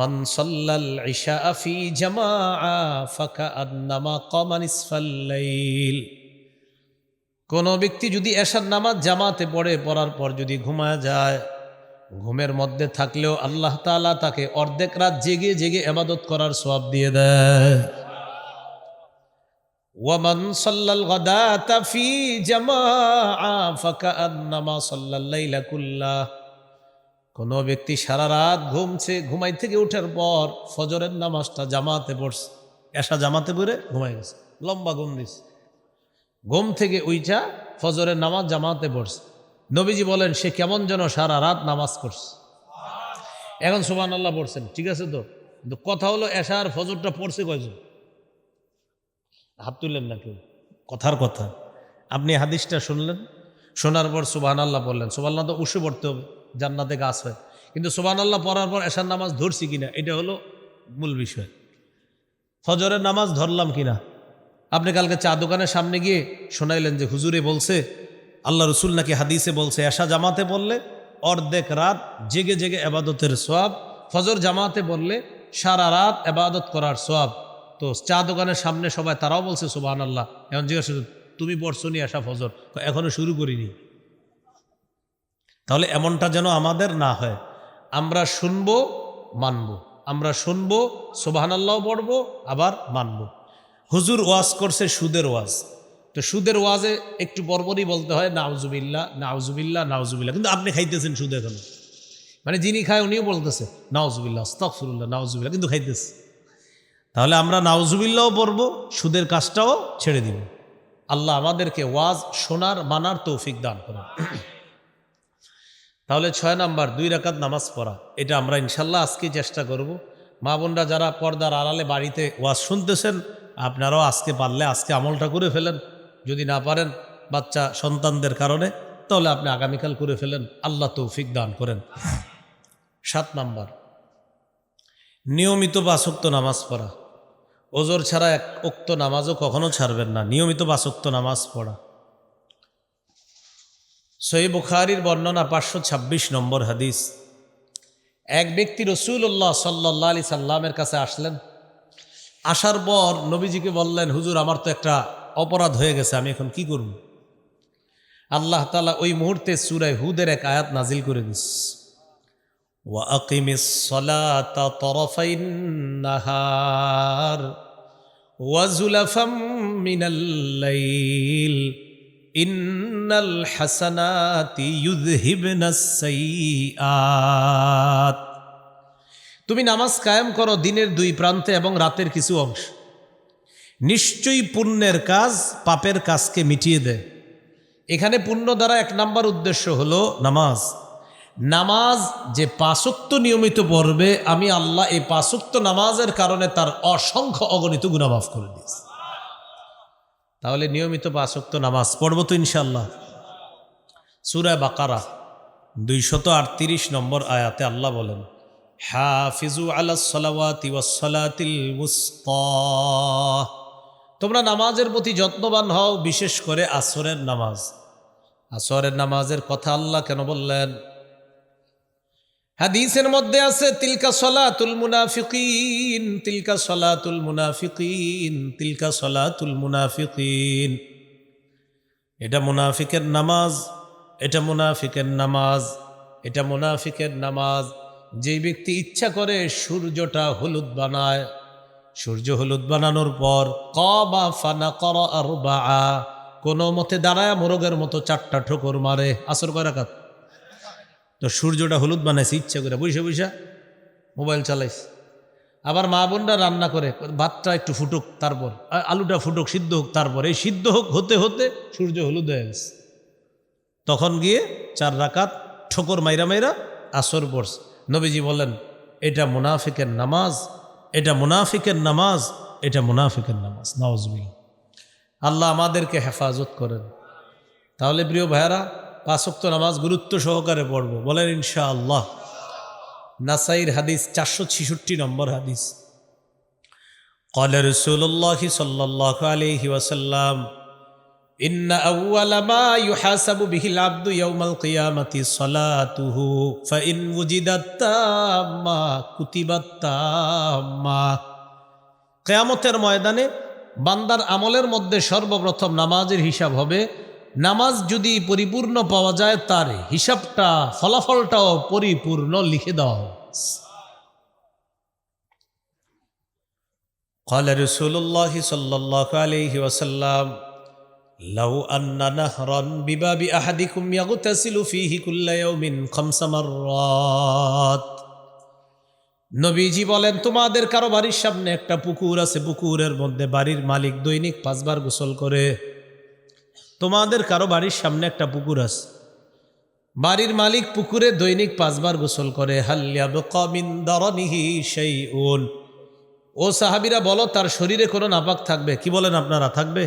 من صلى العشاء في جماعة فكأنما قام نصف الليل। কোন ব্যক্তি যদি এশার নামাজ জামাতে পড়ে, পড়ার পর যদি ঘুমায় যায়, ঘুমের মধ্যে থাকলেও আল্লাহ তাআলা তাকে অর্ধেক রাত জেগে জেগে ইবাদত করার সওয়াব দিয়ে দেয়। ওয়ামান সাল্লাল গাদাতা ফি জামাআ ফাকান্নামা সাল্লাল লাইলা কুল্লাহ। কোন ব্যক্তি সারা রাত ঘুমাই থেকে ওঠার পর ফজরের নামাজটা জামাতে পড়ছে, এশা জামাতে পড়ে ঘুমাই গেছে, লম্বা ঘুম দিছে, ঘুম থেকে উইঠা ফজরের নামাজ জামাতে পড়ছে, নবীজি বলেন সে কেমন যেন সারা রাত নামাজ পড়ছে। এখন সুবহানাল্লাহ পড়ছেন, ঠিক আছে তো, কিন্তু কথা হলো এশার ফজরটা পড়ছে কয়জন? হাত তুললেন না কেউ, কথার কথা। আপনি হাদিসটা শুনলেন, শোনার পর সুবহানাল্লাহ বললেন, সুবহানাল্লাহ তো উঠে পড়তে হবে, জান্নাতে গাছ হয়, কিন্তু সুবহানাল্লাহ পড়ার পর এশার নামাজ ধরছি কিনা এটা হলো মূল বিষয়। ফজরের নামাজ ধরলাম কিনা। আপনি কালকে চা দোকানের সামনে গিয়ে শোনাইলেন যে হুজুরে বলছে, আল্লাহ রসুল নাকি হাদিসে বলছে এশা জামাতে পড়লে অর্ধেক রাত জেগে জেগে ইবাদতের সওয়াব, ফজর জামাতে পড়লে সারা রাত ইবাদত করার সওয়াব। তো চা দোকানের সামনে সবাই তারাও বলছে সুবহানাল্লাহ। এখন জিজ্ঞাসা তুমি পড়ছো নি এশা ফজর? এখনো শুরু করিনি। তাহলে এমনটা যেন আমাদের না হয়, আমরা শুনবো মানবো, আমরা শুনবো, সুবহানাল্লাহ পড়বো, আবার মানবো। হুজুর ওয়াজ করছে সুদের ওয়াজ, তো সুদের ওয়াজে একটু পরপরই বলতে হয় নাউজুবিল্লাহ নাউজুবিল্লাহ নাউজুবিল্লাহ, কিন্তু আপনি খাইতেছেন সুদ এখন, মানে যিনি খায় উনিও বলতেছে নাউজুবিল্লাহ আস্তাগফিরুল্লাহ নাউজুবিল্লাহ, কিন্তু খাইতেছে। তাহলে আমরা নাউজুবিল্লাহও পড়বো, সুদের কাজটাও ছেড়ে দিব। আল্লাহ আমাদেরকে ওয়াজ শোনার মানার তৌফিক দান করেন। তাহলে 6 নাম্বার 2 রাকাত নামাজ পড়া, এটা আমরা ইনশাল্লাহ আজকে চেষ্টা করব। মা বোনরা যারা পর্দার আড়ালে বাড়িতে ওয়াজ শুনতেছেন, আপনারাও আজকে পারলে আজকে আমলটা করে ফেলেন। যদি না পারেন বাচ্চা সন্তানদের কারণে, তাহলে আপনি আগামীকাল করে ফেলেন। আল্লাহ তৌফিক দান করেন। 7 নাম্বার নিয়মিত 5 ওয়াক্ত নামাজ পড়া। ওজর ছাড়া 1 ওয়াক্ত নামাজও কখনো ছাড়বেন না, নিয়মিত 5 ওয়াক্ত নামাজ পড়া। সহিহ বুখারীর বর্ণনা 526 নম্বর হাদিস। এক ব্যক্তি রাসূলুল্লাহ সাল্লাল্লাহু আলাইহি সাল্লামের কাছে আসলেন। আসার পর নবীজিকে বললেন, হুজুর আমার তো একটা অপরাধ হয়ে গেছে, আমি এখন কি করব? আল্লাহ তাআলা ওই মুহূর্তে সূরা হুদের এক আয়াত নাজিল করে দিস, ওয়া আকিমিস সালাতা তারাফাইন নাহার ওয়া যুলাফাম মিনাল লাইল ইন্নাল হাসানাতি ইউযহিবনাস সাইয়্যাত। তুমি নামাজ কায়েম করো দিনের 2 প্রান্তে এবং রাতের কিছু অংশ, নিশ্চয়ই পুণ্যের কাজ পাপের কাজকে মিটিয়ে দেয়। এখানে পুণ্য দ্বারা 1 নাম্বার উদ্দেশ্য হলো নামাজ। নামাজ যে 5 ওয়াক্ত নিয়মিত পড়বে, আমি আল্লাহ এই 5 ওয়াক্ত নামাজের কারণে তার অসংখ্য অগণিত গুনাহ মাফ করে দিয়েছি। তাহলে নিয়মিত 5 ওয়াক্ত নামাজ পড়বো তো ইনশাআল্লাহ। সূরা বাকারা 238 নম্বর আয়াতে আল্লাহ বলেন, হাফিজু আলাস সালাওয়াতি ওয়াস সালাতিল উসতা। তোমরা নামাজের প্রতি যত্নবান হও, বিশেষ করে আসরের নামাজ। আসরের নামাজের কথা আল্লাহ কেন বললেন? হাদিসের মধ্যে আছে, তিলকা সলাতুল মুনাফিকিন, তিলকা সলাতুল মুনাফিকিন, তিলকা সলাতুল মুনাফিকিন। এটা মুনাফিকের নামাজ, এটা মুনাফিকের নামাজ, এটা মুনাফিকের নামাজ। যে ব্যক্তি ইচ্ছা করে সূর্যটা হলুদ বানায়, সূর্য হলুদ বানানোর পর কামা ফানাকারা আরবাআ, কোনো মতে দাঁড়ায় মোরগের মতো 4টা ঠোকর মারে। আসর কয় রাকাত? তো সূর্যটা হলুদ বানাইছে ইচ্ছা করে, বৈশা বৈশা মোবাইল চালাইছে। আবার মা বোনরা রান্না করে, ভাতটা একটু ফুটুক, তারপর আলুটা ফুটুক, সিদ্ধ হোক, তারপর এই সিদ্ধ হোক হতে হতে সূর্য হলুদ হয়ে গেছে। তখন গিয়ে 4 রাকাত ঠোকর মাইরা মাইরা আসর পড়ছে। নবীজি বলেন, এটা মুনাফিকের নামাজ, এটা মুনাফিকের নামাজ, এটা মুনাফিকের নামাজ। নাউজুবিল্লাহ। আল্লাহ আমাদেরকে হেফাজত করেন। তাহলে প্রিয় ভাইয়ারা, 5 ওয়াক্ত নামাজ গুরুত্ব সহকারে পড়ব, বলেন ইনশাআল্লাহ। নাসাইর হাদিস 466 নম্বর হাদিস। قال رسول الله صلى الله عليه وسلم إن أول ما يحاسب به العبد يوم القيامة صلاته فإن وجدت تامة كتبت تامة। কিয়ামতের ময়দানে বান্দার আমলের মধ্যে সর্বপ্রথম নামাজের হিসাব হবে। নামাজ যদি পরিপূর্ণ পাওয়া যায়, তার হিসাবটা, ফলাফলটাও পরিপূর্ণ লিখে দেওয়া হবে। قال رسول الله صلى الله عليه وسلم لو أن نهرا بباب أحدكم يغتسل فيه كل يوم 5 مرات। নবীজি বলেন, তোমাদের কারো বাড়ির সামনে একটা পুকুর আছে, পুকুরের মধ্যে বাড়ির মালিক দৈনিক 5 বার গোসল করে। তোমাদের কারো বাড়ির সামনে একটা পুকুর আছে, বাড়ির মালিক পুকুরে দৈনিক 5 বার গোসল করে। হাল ইয়াবকা মিন দারানিহি শাইউন। ও সাহাবীরা বলো, তার শরীরে কোনো নাপাক থাকবে? কি বলেন আপনারা, থাকবে?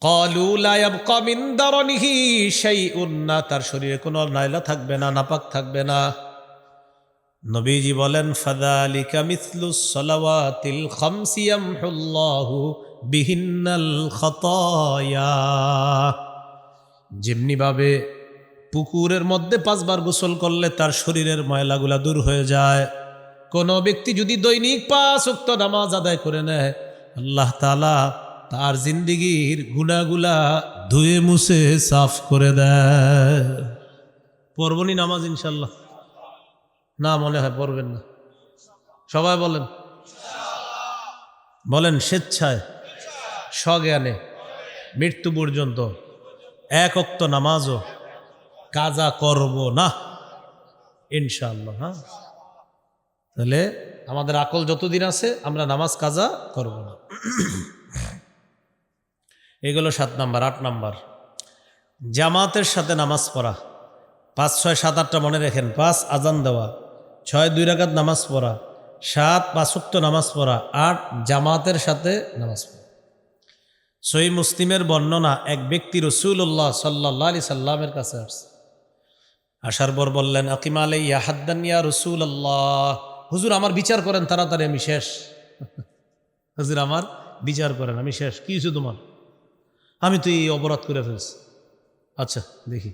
ক্বালু লা ইয়াবকা মিন দারানিহি শাইউন, না, তার শরীরে কোনো নাইলা থাকবে না, নাপাক থাকবে না। নবীজি বলেন, ফাযালিকা মিসলুস সালাওয়াতিল খামসি ইয়ামহুল্লাহু বিহিন্নাল খাতায়া। যেমনিভাবে পুকুরের মধ্যে 5 বার গোসল করলে তার শরীরের ময়লাগুলা দূর হয়ে যায়, কোনো ব্যক্তি যদি দৈনিক 5 ওয়াক্ত নামাজ আদায় করে নেয়, আল্লাহ তাআলা তার জিন্দেগীর গুনাহগুলা ধুয়ে মুছে সাফ করে দেয়। পড়বনি নামাজ ইনশাআল্লাহ। না মনে হয় পড়বেন না, সবাই বলেন, বলেন স্বেচ্ছায় স্বজ্ঞানে মৃত্যু পর্যন্ত এক ওয়াক্ত নামাজও কাজা করব না ইনশাআল্লাহ। হ্যাঁ, তাহলে আমাদের আকল যতদিন আছে আমরা নামাজ কাজা করব না। এগুলো 7 নাম্বার। 8 নাম্বার, জামাতের সাথে নামাজ পড়া। 5, 6, 7, 8টা মনে রাখেন। 5 আজান দেওয়া, 6 2 রাকাত নামাজ পড়া, 7 5 ওয়াক্ত নামাজ পড়া, 8 জামাতের সাথে নামাজ পড়া। সহিহ মুসলিমের বর্ণনা, এক ব্যক্তি রাসূলুল্লাহ সাল্লাল্লাহু আলাইহি সাল্লামের কাছে আসছে। আসার পর বললেন, আকিম আলাইয়া হাদ্দান ইয়া রাসূলুল্লাহ, হুজুর আমার বিচার করেন তাড়াতাড়ি, আমি শেষ। হুজুর আমার বিচার করেন, আমি শেষ। কি হয়েছে তোমার? আমি তো এই অপরাধ করে ফেলছি। আচ্ছা দেখি।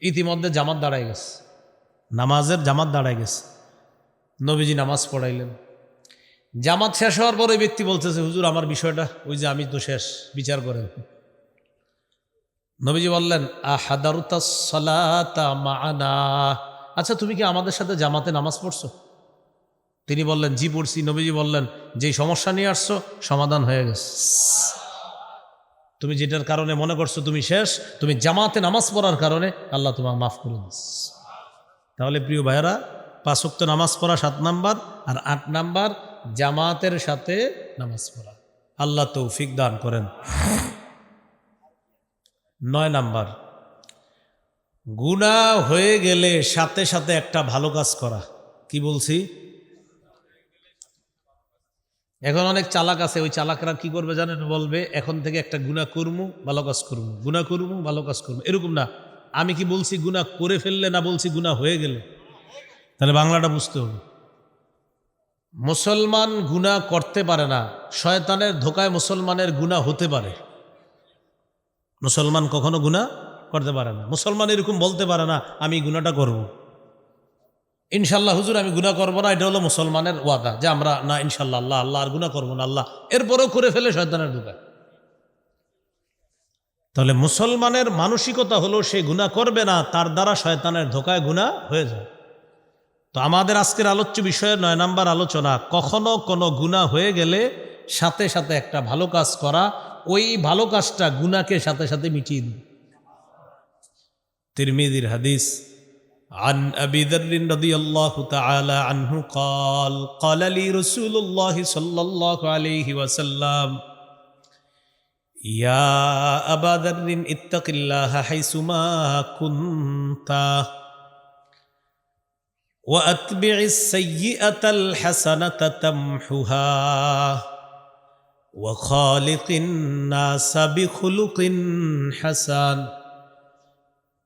ইতিমধ্যে জামাত দাঁড়ায় গেছে, নামাজের জামাত দাঁড়ায় গেছে। নবীজি নামাজ পড়াইলেন। জামাত শেষ হওয়ার পর ওই ব্যক্তি বলতেছে, হুজুর আমার বিষয়টা, ওই যে আমি তো শেষ, বিচার করেন। নবীজি বললেন, আহাদারুতাস সালাতা মাআনা, আচ্ছা তুমি কি আমাদের সাথে জামাতে নামাজ পড়ছো? তিনি বললেন, জি পড়ছি। নবীজি বললেন, যেই সমস্যা নিয়ে আসছো সমাধান হয়ে গেছে। তুমি যেটার কারণে মনে করছো তুমি শেষ, তুমি জামাতে নামাজ পড়ার কারণে আল্লাহ তোমাকে মাফ করে দিচ্ছে। তাহলে প্রিয় ভাইয়েরা, 5 ওয়াক্ত নামাজ পড়া 7 নাম্বার, আর 8 নাম্বার জামাতের সাথে নামাজ পড়া। আল্লাহ তৌফিক দান করেন। 9 নাম্বার, গুনাহ হয়ে গেলে সাথে সাথে একটা ভালো কাজ করা। কি বলছি? এখন অনেক চালাক আছে, ওই চালাকরা কি করবে জানেন? বলবে এখন থেকে একটা গুনাহ করমু, ভালো কাজ করমু, গুনাহ করমু, ভালো কাজ করমু। এরকম না, আমি কি বলছি গুনাহ করে ফেললে, না বলছি গুনাহ হয়ে গেলে? তাহলে বাংলাটা বুঝতে হবে। মুসলমান গুনাহ করতে পারে না, শয়তানের ধোকায় মুসলমানের গুনাহ হতে পারে। মুসলমান কখনো গুনাহ করতে পারে না। মুসলমান এরকম বলতে পারে না আমি গুনাহটা করব, ইনশাল্লাহ হুজুর আমি গুনাহ করব না, এটা হলো মুসলমানের ওয়াদা যে আমরা না ইনশাল্লাহ আল্লাহ আল্লাহ আর গুনাহ করবো না আল্লাহ, এরপরেও করে ফেলে শয়তানের ধোকায়। তাহলে মুসলমানের মানসিকতা হলো সে গুনাহ করবে না, তার দ্বারা শয়তানের ধোকায় গুনাহ হয়ে যায়। তো আমাদের আজকের আলোচ্য বিষয়ে 9 নাম্বার আলোচনা, কখনো কোনো গুনাহ হয়ে গেলে সাথে সাথে একটা ভালো কাজ করা, ওই ভালো কাজটা গুনাহকে সাথে সাথে মিটিয়ে দিবে। তিরমিজির হাদিস, عن أبي ذر رضي الله تعالى عنه قال قال لي رسول الله صلى الله عليه وسلم يا أبا ذر اتق الله حيثما كنت وأتبع السيئة الحسنة تمحها وخالق الناس بخلق حسن।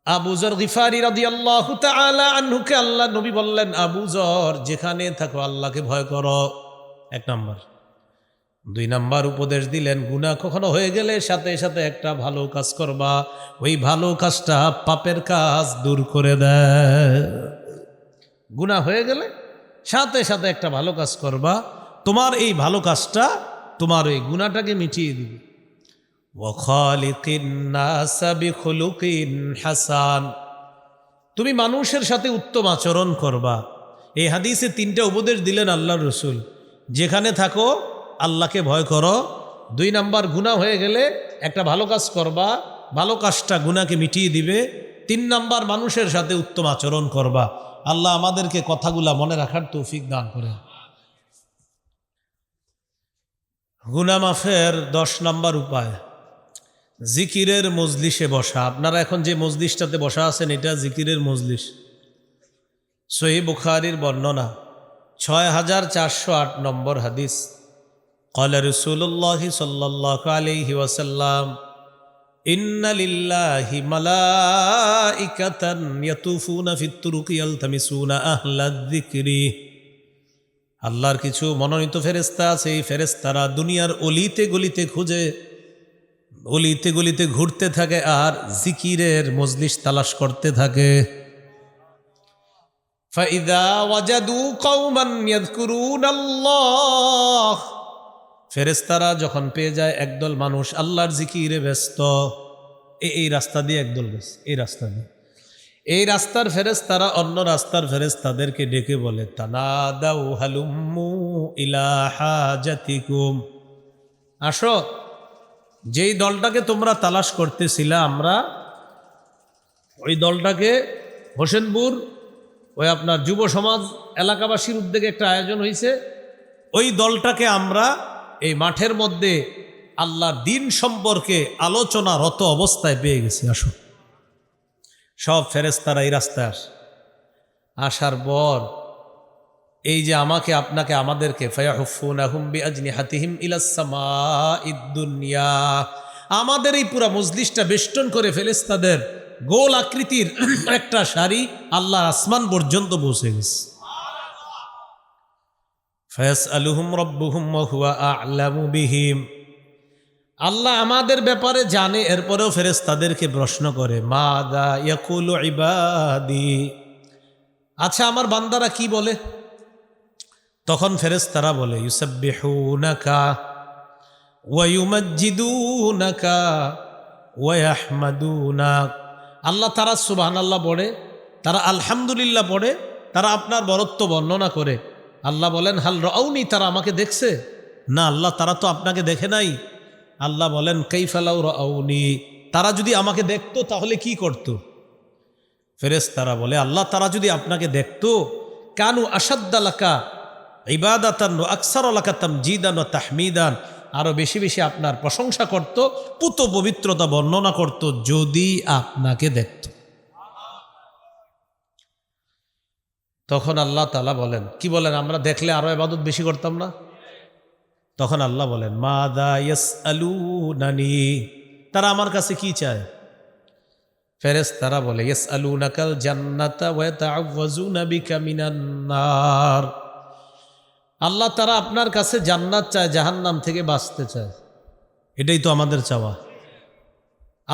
আবু যর গিফারি রাদিয়াল্লাহু তাআলা আনহুকে আল্লাহ নবী বললেন, আবু যর যেখানে থাকো আল্লাহকে ভয় করো। 1 নাম্বার। 2 নাম্বার উপদেশ দিলেন, গুনাহ কখনো হয়ে গেলে সাথে সাথে একটা ভালো কাজ করবা, ওই ভালো কাজটা পাপের কাজ দূর করে দেয়। গুনাহ হয়ে গেলে সাথে সাথে একটা ভালো কাজ করবা, তোমার এই ভালো কাজটা তোমার এই গুনাহটাকে মিটিয়ে দিবে। ওয়াখালিকিন নাস বিখুলুকিন হাসান, তুমি মানুষের সাথে উত্তম আচরণ করবা। এই হাদিসে 3টা উপদেশ দিলেন আল্লাহর রাসূল। যেখানে থাকো আল্লাহকে ভয় করো, 2 নাম্বার গুনাহ হয়ে গেলে একটা ভালো কাজ করবা, ভালো কাজটা গুনাহকে মিটিয়ে দিবে, 3 নাম্বার মানুষের সাথে উত্তম আচরণ করবা। আল্লাহ আমাদেরকে কথাগুলা মনে রাখার তৌফিক দান করেন। গুনাহ মাফের 10 নাম্বার উপায়, জিকিরের মজলিসে বসা। আপনারা এখন যে মজলিসটাতে বসা আছেন এটা জিকিরের মজলিস। সহিহ বুখারীর বর্ণনা, 6408 নম্বর হাদিস, ক্বালা রাসূলুল্লাহ সাল্লাল্লাহু আলাইহি ওয়াসাল্লাম ইন্না লিল্লাহি মালাইকাতান ইয়াতুফুনা ফিত তুরুকি ইয়ালতামিসুনা আহলায যিকরি। আল্লাহর কিছু মনোনীত ফেরেশতা আছে, এই ফেরেশতারা দুনিয়ার অলিতে গলিতে খুঁজে, অলিতে গলিতে ঘুরতে থাকে আর জিকিরের মজলিস তালাশ করতে থাকে। ফাইদা ওয়াজাদু কওমান ইয়াযকুরুনাল্লাহ, ফেরেশতারা যখন পেয়ে যায় একদল মানুষ আল্লাহর জিকিরে ব্যস্ত, এই রাস্তা দিয়ে একদল গেছে, এই রাস্তা দিয়ে এই রাস্তার ফেরেশতারা অন্য রাস্তার ফেরেশতাদেরকে ডেকে বলে, তানাদাউ হালুম্মু ইলা হাজাতিকুম, আসো, যেই দলটাকে তোমরা তালাশ করতেছিলা, আমরা ওই দলটাকে হোসেনপুর ওই আপনার যুব সমাজ এলাকাবাসীর উদ্যোগে একটা আয়োজন হয়েছে, ওই দলটাকে আমরা এই মাঠের মধ্যে আল্লাহর দিন সম্পর্কে আলোচনারত অবস্থায় পেয়ে গেছি, আসো। সব ফেরেশতারা এই রাস্তায় আসার পর এই যে আমাকে আপনাকে আমাদেরকে ফায়াহুফুনাহুম বিআজনিহাতিহিম ইলাস সামাঈদ দুনিয়া, আমাদের এই পুরা মজলিসটা বেষ্টন করে ফেরেশতাদের গোল আকৃতির একটা সারি আল্লাহর আসমান পর্যন্ত পৌঁছে গেছে। ফায়াসআলুহুম রাব্বুহুম ওয়া হুয়া আ'লামু বিহিম, আল্লাহ আমাদের ব্যাপারে জানে, এরপরেও ফেরেশতাদেরকে প্রশ্ন করে, মাযা ইয়াকুলু ইবাদি, আচ্ছা আমার বান্দারা কি বলে? তখন ফেরেশতারা বলে, ইউসাব্বিহুনাকা ওয়া ইউমাজ্জিদুনাকা ওয়া ইয়াহমাদুনাক, আল্লাহ তারা সুবহানাল্লাহ পড়ে, তারা আলহামদুলিল্লাহ পড়ে, তারা আপনার বরত্ব বর্ণনা করে। আল্লাহ বলেন, হাল রাউনি, তারা আমাকে দেখছে? না আল্লাহ, তারা তো আপনাকে দেখে নাই। আল্লাহ বলেন, কাইফা লাউ রাউনি, তারা যদি আমাকে দেখতো তাহলে কি করত? ফেরেশতারা বলে, আল্লাহ তারা যদি আপনাকে দেখতো, কানু আশাদ্দা লাকা ইবাদাতান ওয়া আকসারা লাকা তামজিদান ওয়া তাহমিদান, আরো বেশি বেশি আপনার প্রশংসা করত, পুত পবিত্রতা বর্ণনা করত, যদি আপনাকে দেখত। তখন আল্লাহ তাআলা বলেন, কি বলেন, আমরা দেখলে আরো ইবাদত বেশি করতাম না? তখন আল্লাহ বলেন, মাযা ইয়াসআলুনানি, তারা আমার কাছে কি চায়? ফেরেশতারা বলে, ইয়াসআলুনাকাল জান্নাতা ওয়া ইয়াতাআওয়াজুনা বিকা মিনান নার, আল্লাহ তারা আপনার কাছে জান্নাত চায়, জাহান্নাম থেকে বাঁচতে চায়, এটাই তো আমাদের চাওয়া।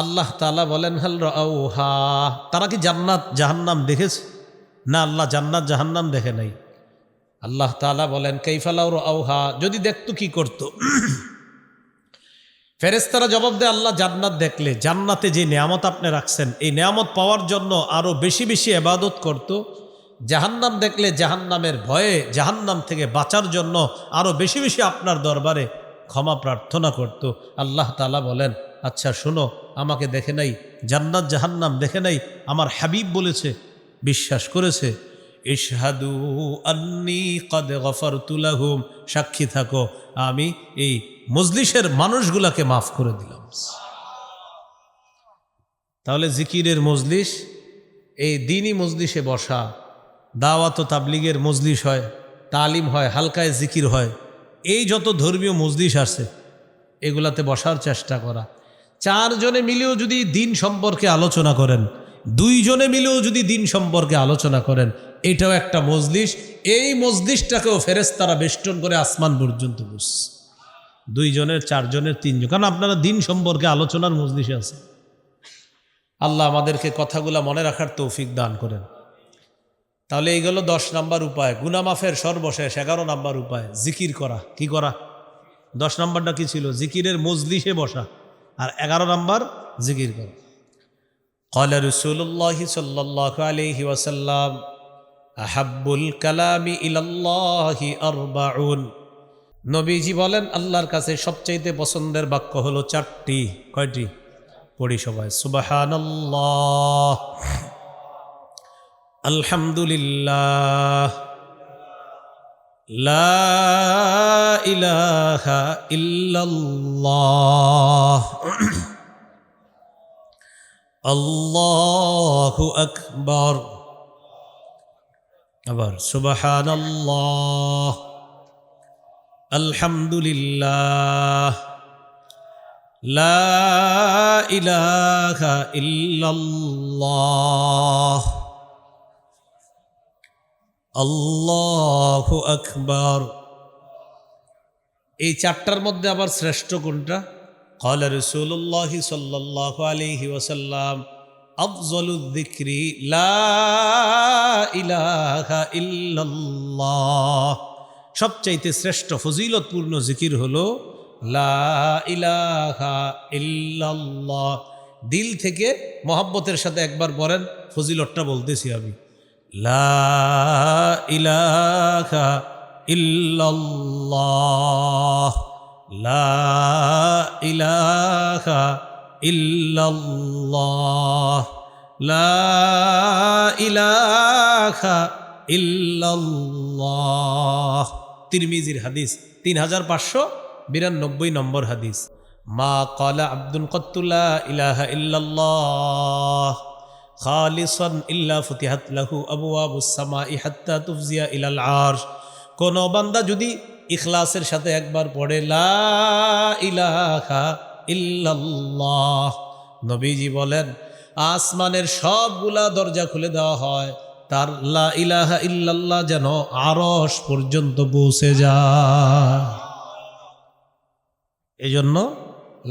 আল্লাহ তাআলা বলেন, হাল রাউহা, তারা কি জান্নাত জাহান্নাম দেখেছে? না আল্লাহ, জান্নাত জাহান্নাম দেখে নাই। আল্লাহ তাআলা বলেন, কাইফা লাউ রাউহা, যদি দেখতো কি করত? ফেরেশতারা জবাব দেয়, আল্লাহ জান্নাত দেখলে, জান্নাতে যে নেয়ামত আপনি রাখছেন, এই নেয়ামত পাওয়ার জন্য আরো বেশি বেশি ইবাদত করত। জাহান্নাম দেখলে জাহান্নামের ভয়ে, জাহান্নাম থেকে বাঁচার জন্য আরো বেশি বেশি আপনার দরবারে ক্ষমা প্রার্থনা করত। আল্লাহ তাআলা বলেন, আচ্ছা শোনো, আমাকে দেখে নাই, জান্নাত জাহান্নাম দেখে নাই, আমার হাবিব বলেছে, বিশ্বাস করেছে, ইশহাদু আন্নী ক্বাদ গফারতু লাহুম, সাক্ষী থাকো আমি এই মজলিসের মানুষগুলাকে মাফ করে দিলাম। তাহলে জিকিরের মজলিস, এই দিনই মজলিসে বসা, দাওয়াত ও তাবলিগের মজলিস হয়, তালিম হয়, হালকায় জিকির হয়, এই যত ধর্মীয় মজলিস আছে এগুলাতে বসার চেষ্টা করা। চারজনে মিলেও যদি দিন সম্পর্কে আলোচনা করেন, দুইজনে মিলেও যদি দিন সম্পর্কে আলোচনা করেন, এটাও একটা মজলিস। এই মজলিসটাকেও ফেরেশতারা বেষ্টন করে আসমান পর্যন্ত বসছে, দুইজনের, চারজনের, তিনজন, কারণ আপনারা দিন সম্পর্কে আলোচনার মজলিসে আছে। আল্লাহ আমাদেরকে কথাগুলা মনে রাখার তৌফিক দান করেন। তাহলে এইগুলো 10 নাম্বার উপায়, গুনাহ মাফের সর্বশেষ 11 নাম্বার উপায় জিকির করা। কি করা? 10 নাম্বারটা কি ছিল? জিকিরের মজলিসে বসা। আর 11 নাম্বার জিকির করা। ক্বালা রাসূলুল্লাহি সাল্লাল্লাহু আলাইহি ওয়াসাল্লাম, আহাব্বুল কালামি ইলাল্লাহি আরবাউন, নবীজি বলেন আল্লাহর কাছে সবচাইতে পছন্দের বাক্য হলো 4টি। কয়টি? পড়ি সবাই, সুবহানাল্লাহ, আলহামদুলিল্লাহ, লা ইলাহা ইল্লাল্লাহ, আল্লাহু আকবার, আবার সুবহানাল্লাহ, আলহামদুলিল্লাহ, লা ইলাহা ইল্লাল্লাহ, আল্লাহু আকবার। এই 4টার মধ্যে আবার শ্রেষ্ঠ কোনটা? ক্বালা রাসূলুল্লাহি সাল্লাল্লাহু আলাইহি ওয়াসাল্লাম, আফযলুয যিকরি লা ইলাহা ইল্লাল্লাহ, সবচাইতে শ্রেষ্ঠ ফজিলতপূর্ণ জিকির হলো লা ইলাহা ইল্লাল্লাহ। দিল থেকে মহব্বতের সাথে একবার পড়েন, ফজিলতটা বলতেছি আমি। লা ইলাহা ইল্লাল্লাহ, লা ইলাহা ইল্লাল্লাহ, লা ইলাহা ইল্লাল্লাহ। তিরমিজির হাদিস, 3592 নম্বর হাদিস। মা ক্বালা আব্দুন ক্বাত্তু লা ইলাহা ইল্লাল্লাহ খালিসান ইল্লা ফুতিহাত লাহু আবওয়াবুস সামাই হাত্তা তুফজিয়া ইলাল আরশ। কোন বান্দা যদি ইখলাসের সাথে একবার পড়ে লা ইলাহা ইল্লাল্লাহ, নবীজি বলেন আসমানের সবগুলা দরজা খুলে দেওয়া হয়, তার লা ইলাহা ইল্লাল্লাহ যেন আরশ পর্যন্ত পৌঁছে যায়। এই জন্য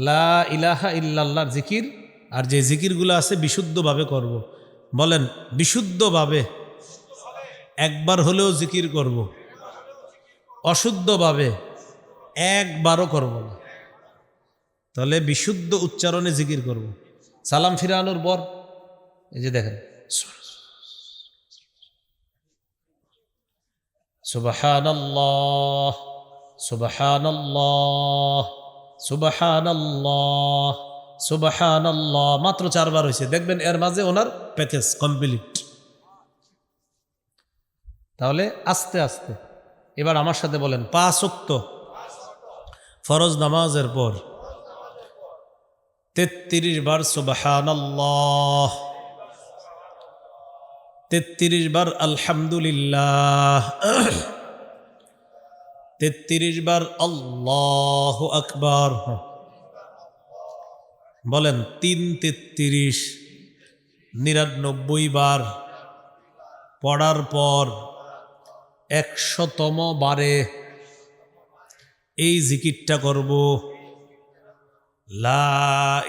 লা ইলাহা ইল্লাল্লাহর জিকির, আর যে জিকিরগুলো আছে বিশুদ্ধভাবে করব। বলেন বিশুদ্ধভাবে একবার হলেও জিকির করব, অশুদ্ধভাবে একবারও করব না। তাহলে বিশুদ্ধ উচ্চারণে জিকির করব। সালাম ফিরানোর পর এই যে দেখেন সুবহানাল্লাহ সুবহানাল্লাহ সুবহানাল্লাহ সুবহানাল্লাহ, মাত্র 4 বার হয়েছে। দেখবেন এর মাঝে ওনার প্যাকেজ কমপ্লিট। তাহলে আস্তে আস্তে এবার আমার সাথে বলেন 5 ওয়াক্ত ফরজ নামাজের পর 33 বার সুবহানাল্লাহ, 33 বার আলহামদুলিল্লাহ, 33 বার আল্লাহু আকবার। বলেন 3 33 99 বার পড়ার পর 100তম বারে এই জিকিরটা করব, লা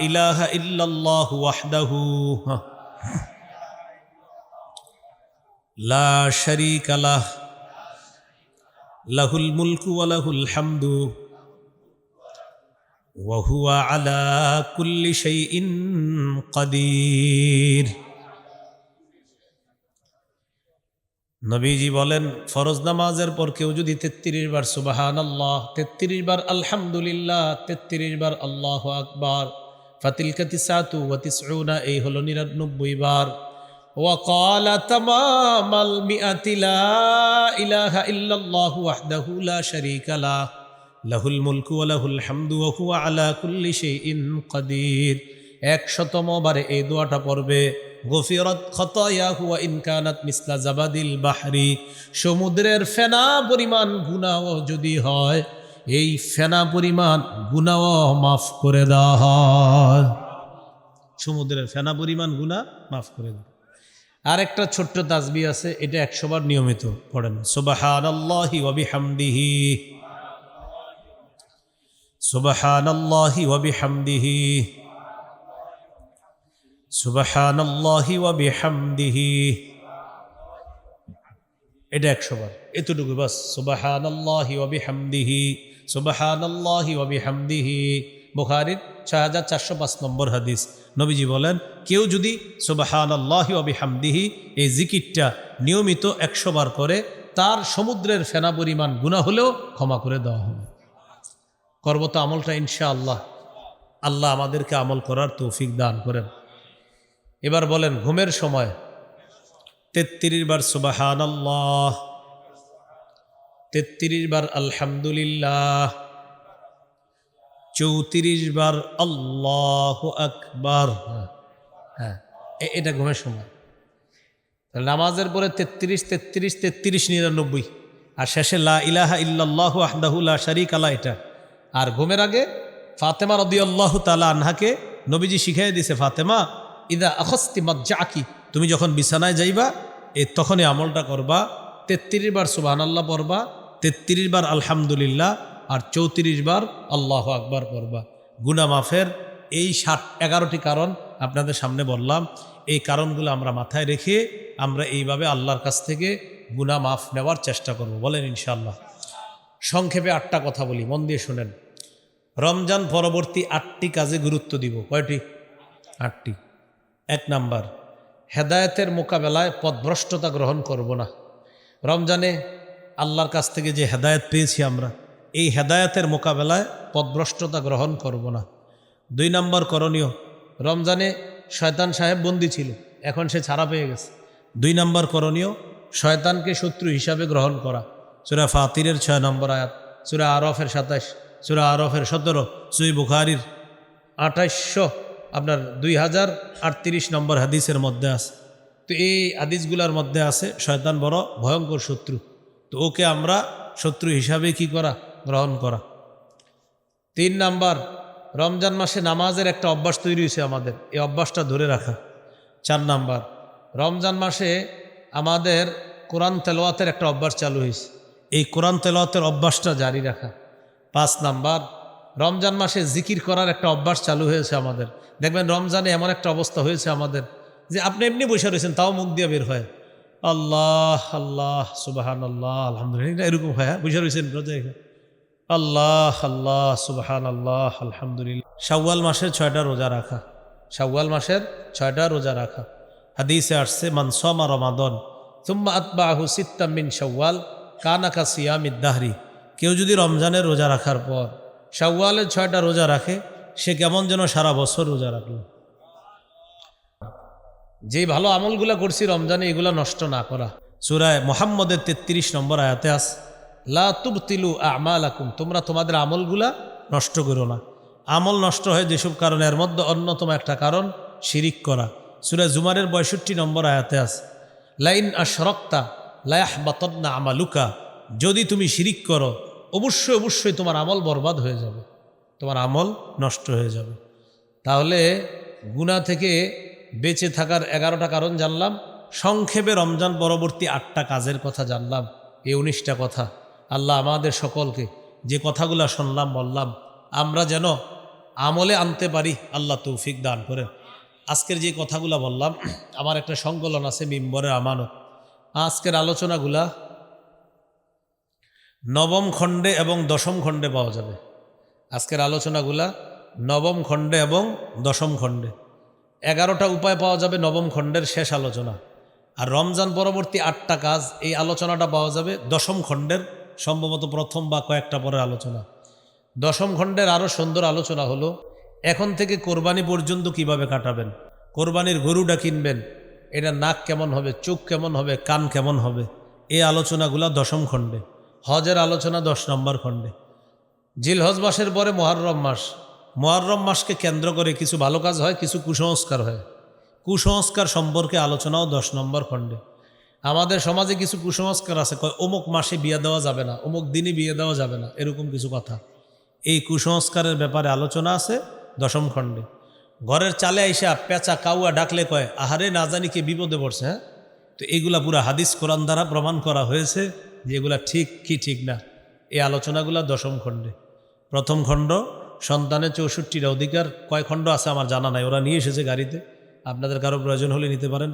ইলাহা ইল্লাল্লাহু ওয়াহদাহু লা শারীকা লাহ লাহুল মুলকু ওয়া লাহুল হামদু ওয়া হুয়া আলা কুল্লি শাইইন কাদির। নবীজি বলেন ফরজ নামাজের পর কেউ যদি 33 বার সুবহানাল্লাহ, 33 বার আলহামদুলিল্লাহ, 33 বার আল্লাহু আকবার, ফাতিলকা 99, এই হলো 99 বার। ওয়া ক্বালা তামামাল মিআতি লা ইলাহা ইল্লাল্লাহু ওয়াহদাহু লা শারীকা লাহ লাহুল মুলকু ওয়া লাহুল হামদু ওয়া হুয়া আলা কুল্লি শাইইন কাদির। 100তম বারে এই দোয়াটা পড়বে, গফিরাত খতায়াহু ওয়া ইন কানাত মিসলা জাবাদিল বাহরি, সমুদ্রের ফেনা পরিমাণ গুনাহ যদি হয়, এই ফেনা পরিমাণ গুনাহ মাফ করে দেওয়া হয়। সমুদ্রের ফেনা পরিমাণ গুনাহ মাফ করে দেয়। আর একটা ছোট্ট তাসবিহ আছে, এটা 100 বার নিয়মিত পড়েন, সুবহানাল্লাহি ওয়া বিহামদিহি সুবহানাল্লাহি ওয়া বিহামদিহি সুবহানাল্লাহি ওয়া বিহামদিহি। এটা 100 বার, এতটুকু বাস। সুবহানাল্লাহি ওয়া বিহামদিহি সুবহানাল্লাহি ওয়া বিহামদিহি। বুখারীর 6405 নম্বর হাদিস। নবীজি বলেন কেউ যদি সুবহানাল্লাহি ওয়া বিহামদিহি এই জিকিরটা নিয়মিত 100 বার করে, তার সমুদ্রের ফেনা পরিমাণ গুনাহ হলেও ক্ষমা করে দেওয়া হবে। করব তো আমলটা ইনশাআল্লাহ। আল্লাহ আমাদেরকে আমল করার তৌফিক দান করেন। এবার বলেন ঘুমের সময় 33 বার সুবহানাল্লাহ, 33 বার আলহামদুলিল্লাহ, 34 বার আল্লাহু আকবার। হ্যাঁ, এটা ঘুমের সময়। নামাজের পরে 33 33 33 99, আর শেষে লা ইলাহা ইল্লাল্লাহু ওয়াহদাহু লা শারীকা লাহ এটা। আর ঘুমের আগে ফাতেমা রাদিয়াল্লাহু তাআলা আনহাকে নবীজি শিখিয়ে দিয়েছে, ফাতেমা ইদা আখস্তি মাজ্জাকি, তুমি যখন বিছানায় যাইবা তখনই আমলটা করবা, 33 বার সুবহানাল্লাহ পড়বা, 33 বার আলহামদুলিল্লাহ, আর 34 বার আল্লাহু আকবার পড়বা। গুনাহ মাফের এই 11টি কারণ আপনাদের সামনে বললাম। এই কারণগুলো আমরা মাথায় রেখে আমরা এইভাবে আল্লাহর কাছ থেকে গুনাহ মাফ নেওয়ার চেষ্টা করব। বলেন ইনশাআল্লাহ। সংক্ষেপে 8টা কথা বলি, মন দিয়ে শুনেন। রমজান পরবর্তী 8টি কাজে গুরুত্ব দিব। কয়টি? 8টি। 1 নাম্বার, হেদায়েতের মোকাবেলায় পথভ্রষ্টতা গ্রহণ করব না। রমজানে আল্লাহর কাছ থেকে যে হেদায়েত পেয়েছি আমরা, এই হেদায়েতের মোকাবেলায় পথভ্রষ্টতা গ্রহণ করব না। 2 নাম্বার করণীয়, রমজানে শয়তান সাহেব বন্দী ছিল, এখন সে ছাড়া পেয়ে গেছে। 2 নাম্বার করণীয়, শয়তানকে শত্রু হিসাবে গ্রহণ করা। সূরা ফাতিরের 6 নম্বর আয়াত, সূরা আরফের 27, সূরা আরফের 17, সহিহ বুখারীর 2038 নম্বর হাদিসের মধ্যে আছে। তো এই হাদিসগুলোর মধ্যে আছে শয়তান বড় ভয়ঙ্কর শত্রু, তো ওকে আমরা শত্রু হিসাবে কি করা, গ্রহণ করা। 3 নাম্বার, রমজান মাসে নামাজের একটা অভ্যাস তৈরি হয়েছে আমাদের, এই অভ্যাসটা ধরে রাখা। 4 নাম্বার, রমজান মাসে আমাদের কোরআন তেলাওয়াতের একটা অভ্যাস চালু হয়েছে, এই কোরআন তেলাওয়াতের অভ্যাসটা জারি রাখা। 5 নাম্বার, রমজান মাসে জিকির করার একটা অভ্যাস চালু হয়েছে আমাদের। দেখবেন রমজানে এমন একটা অবস্থা হয়েছে আমাদের যে আপনি এমনি বসে রয়েছেন, তাও মুখ দিয়ে বের হয় আল্লাহ আল্লাহ সুবহানাল্লাহ আলহামদুলিল্লাহ, এরকম হয়, বসে রয়েছেন আল্লাহ আল্লাহ সুবহানাল্লাহ আলহামদুলিল্লাহ। শাওয়াল মাসের 6টা রোজা রাখা, শাওয়াল মাসের 6টা রোজা রাখা। হাদিসে আসছে মান সামা রমাদান সুম্মা আতবাহু সিত্তাম মিন শাওয়াল কানা কা সিয়ামিদ দাহরি, কেউ যদি রমজানের রোজা রাখার পর শাওয়ালের 6টা রোজা রাখে, সে কেমন যেন সারা বছর রোজা রাখলো। যে ভালো আমলগুলা করছি রমজানে, এগুলা নষ্ট না করা। সূরা মুহাম্মদের 33 নম্বর আয়াতে আছে লা তুবতিলু আমালাকুম, তোমরা তোমাদের আমলগুলা নষ্ট করো না। আমল নষ্ট হয় যেসব কারণে, এর মধ্যে অন্যতম একটা কারণ শিরিক করা। সূরা জুমারের 62 নম্বর আয়াতে আছে লাইন আশরাকতা লা ইয়াহবাতান্না আমালুকা, যদি তুমি শিরিক করো অবশ্যই অবশ্যই তোমার আমল বরবাদ হয়ে যাবে, তোমার আমল নষ্ট হয়ে যাবে। তাহলে গুনাহ থেকে বেঁচে থাকার 11টা কারণ জানলাম, সংক্ষেপে রমজান পরবর্তী 8টা কাজের কথা জানলাম, এই 19টা কথা। আল্লাহ আমাদের সকলকে যে কথাগুলো শুনলাম বললাম আমরা যেন আমলে আনতে পারি, আল্লাহ তৌফিক দান করেন। আজকের যে কথাগুলো বললাম, আমার একটা সংকলন আছে মিম্বরের আমানত, আজকের আলোচনাগুলা 9ম খণ্ডে এবং 10ম খণ্ডে পাওয়া যাবে। আজকের আলোচনাগুলা 9ম খণ্ডে এবং 10ম খণ্ডে, 11টা উপায় পাওয়া যাবে 9ম খণ্ডের শেষ আলোচনা। আর রমজান পরবর্তী 8টা কাজ, এই আলোচনাটা পাওয়া যাবে 10ম খণ্ডের সম্ভবত প্রথম বা কয়েকটা পরের আলোচনা। 10ম খণ্ডের আরও সুন্দর আলোচনা হলো এখন থেকে কোরবানি পর্যন্ত কিভাবে কাটাবেন, কোরবানির গরুটা কিনবেন, এটা নাক কেমন হবে, চোখ কেমন হবে, কান কেমন হবে, এই আলোচনাগুলা 10ম খণ্ডে। হজের আলোচনা 10 নম্বর খণ্ডে। জিলহজ মাসের পরে মুহররম মাস, মুহররম মাসকে কেন্দ্র করে কিছু ভালো কাজ হয়, কিছু কুসংস্কার হয়, কুসংস্কার সম্পর্কে আলোচনাও 10 নম্বর খণ্ডে। আমাদের সমাজে কিছু কুসংস্কার আছে, কয় অমুক মাসে বিয়ে দেওয়া যাবে না, অমুক দিনই বিয়ে দেওয়া যাবে না, এরকম কিছু কথা। এই কুসংস্কারের ব্যাপারে আলোচনা আছে 10ম খণ্ডে। ঘরের চালে আইসা পেঁচা কাউয়া ডাকলে কয় আহারে না জানি কে বিপদে পড়ছে। হ্যাঁ, তো এইগুলা পুরা হাদিস কোরআন দ্বারা প্রমাণ করা হয়েছে যে এগুলা ঠিক কি ঠিক না। এই আলোচনাগুলা 10ম খণ্ডে। প্রথম খণ্ড সন্তানের 64টা অধিকার, কয় খণ্ড আছে আমার জানা নাই, ওরা নিয়ে এসেছে গাড়িতে, আপনাদের কারো প্রয়োজন হলে নিতে পারেন।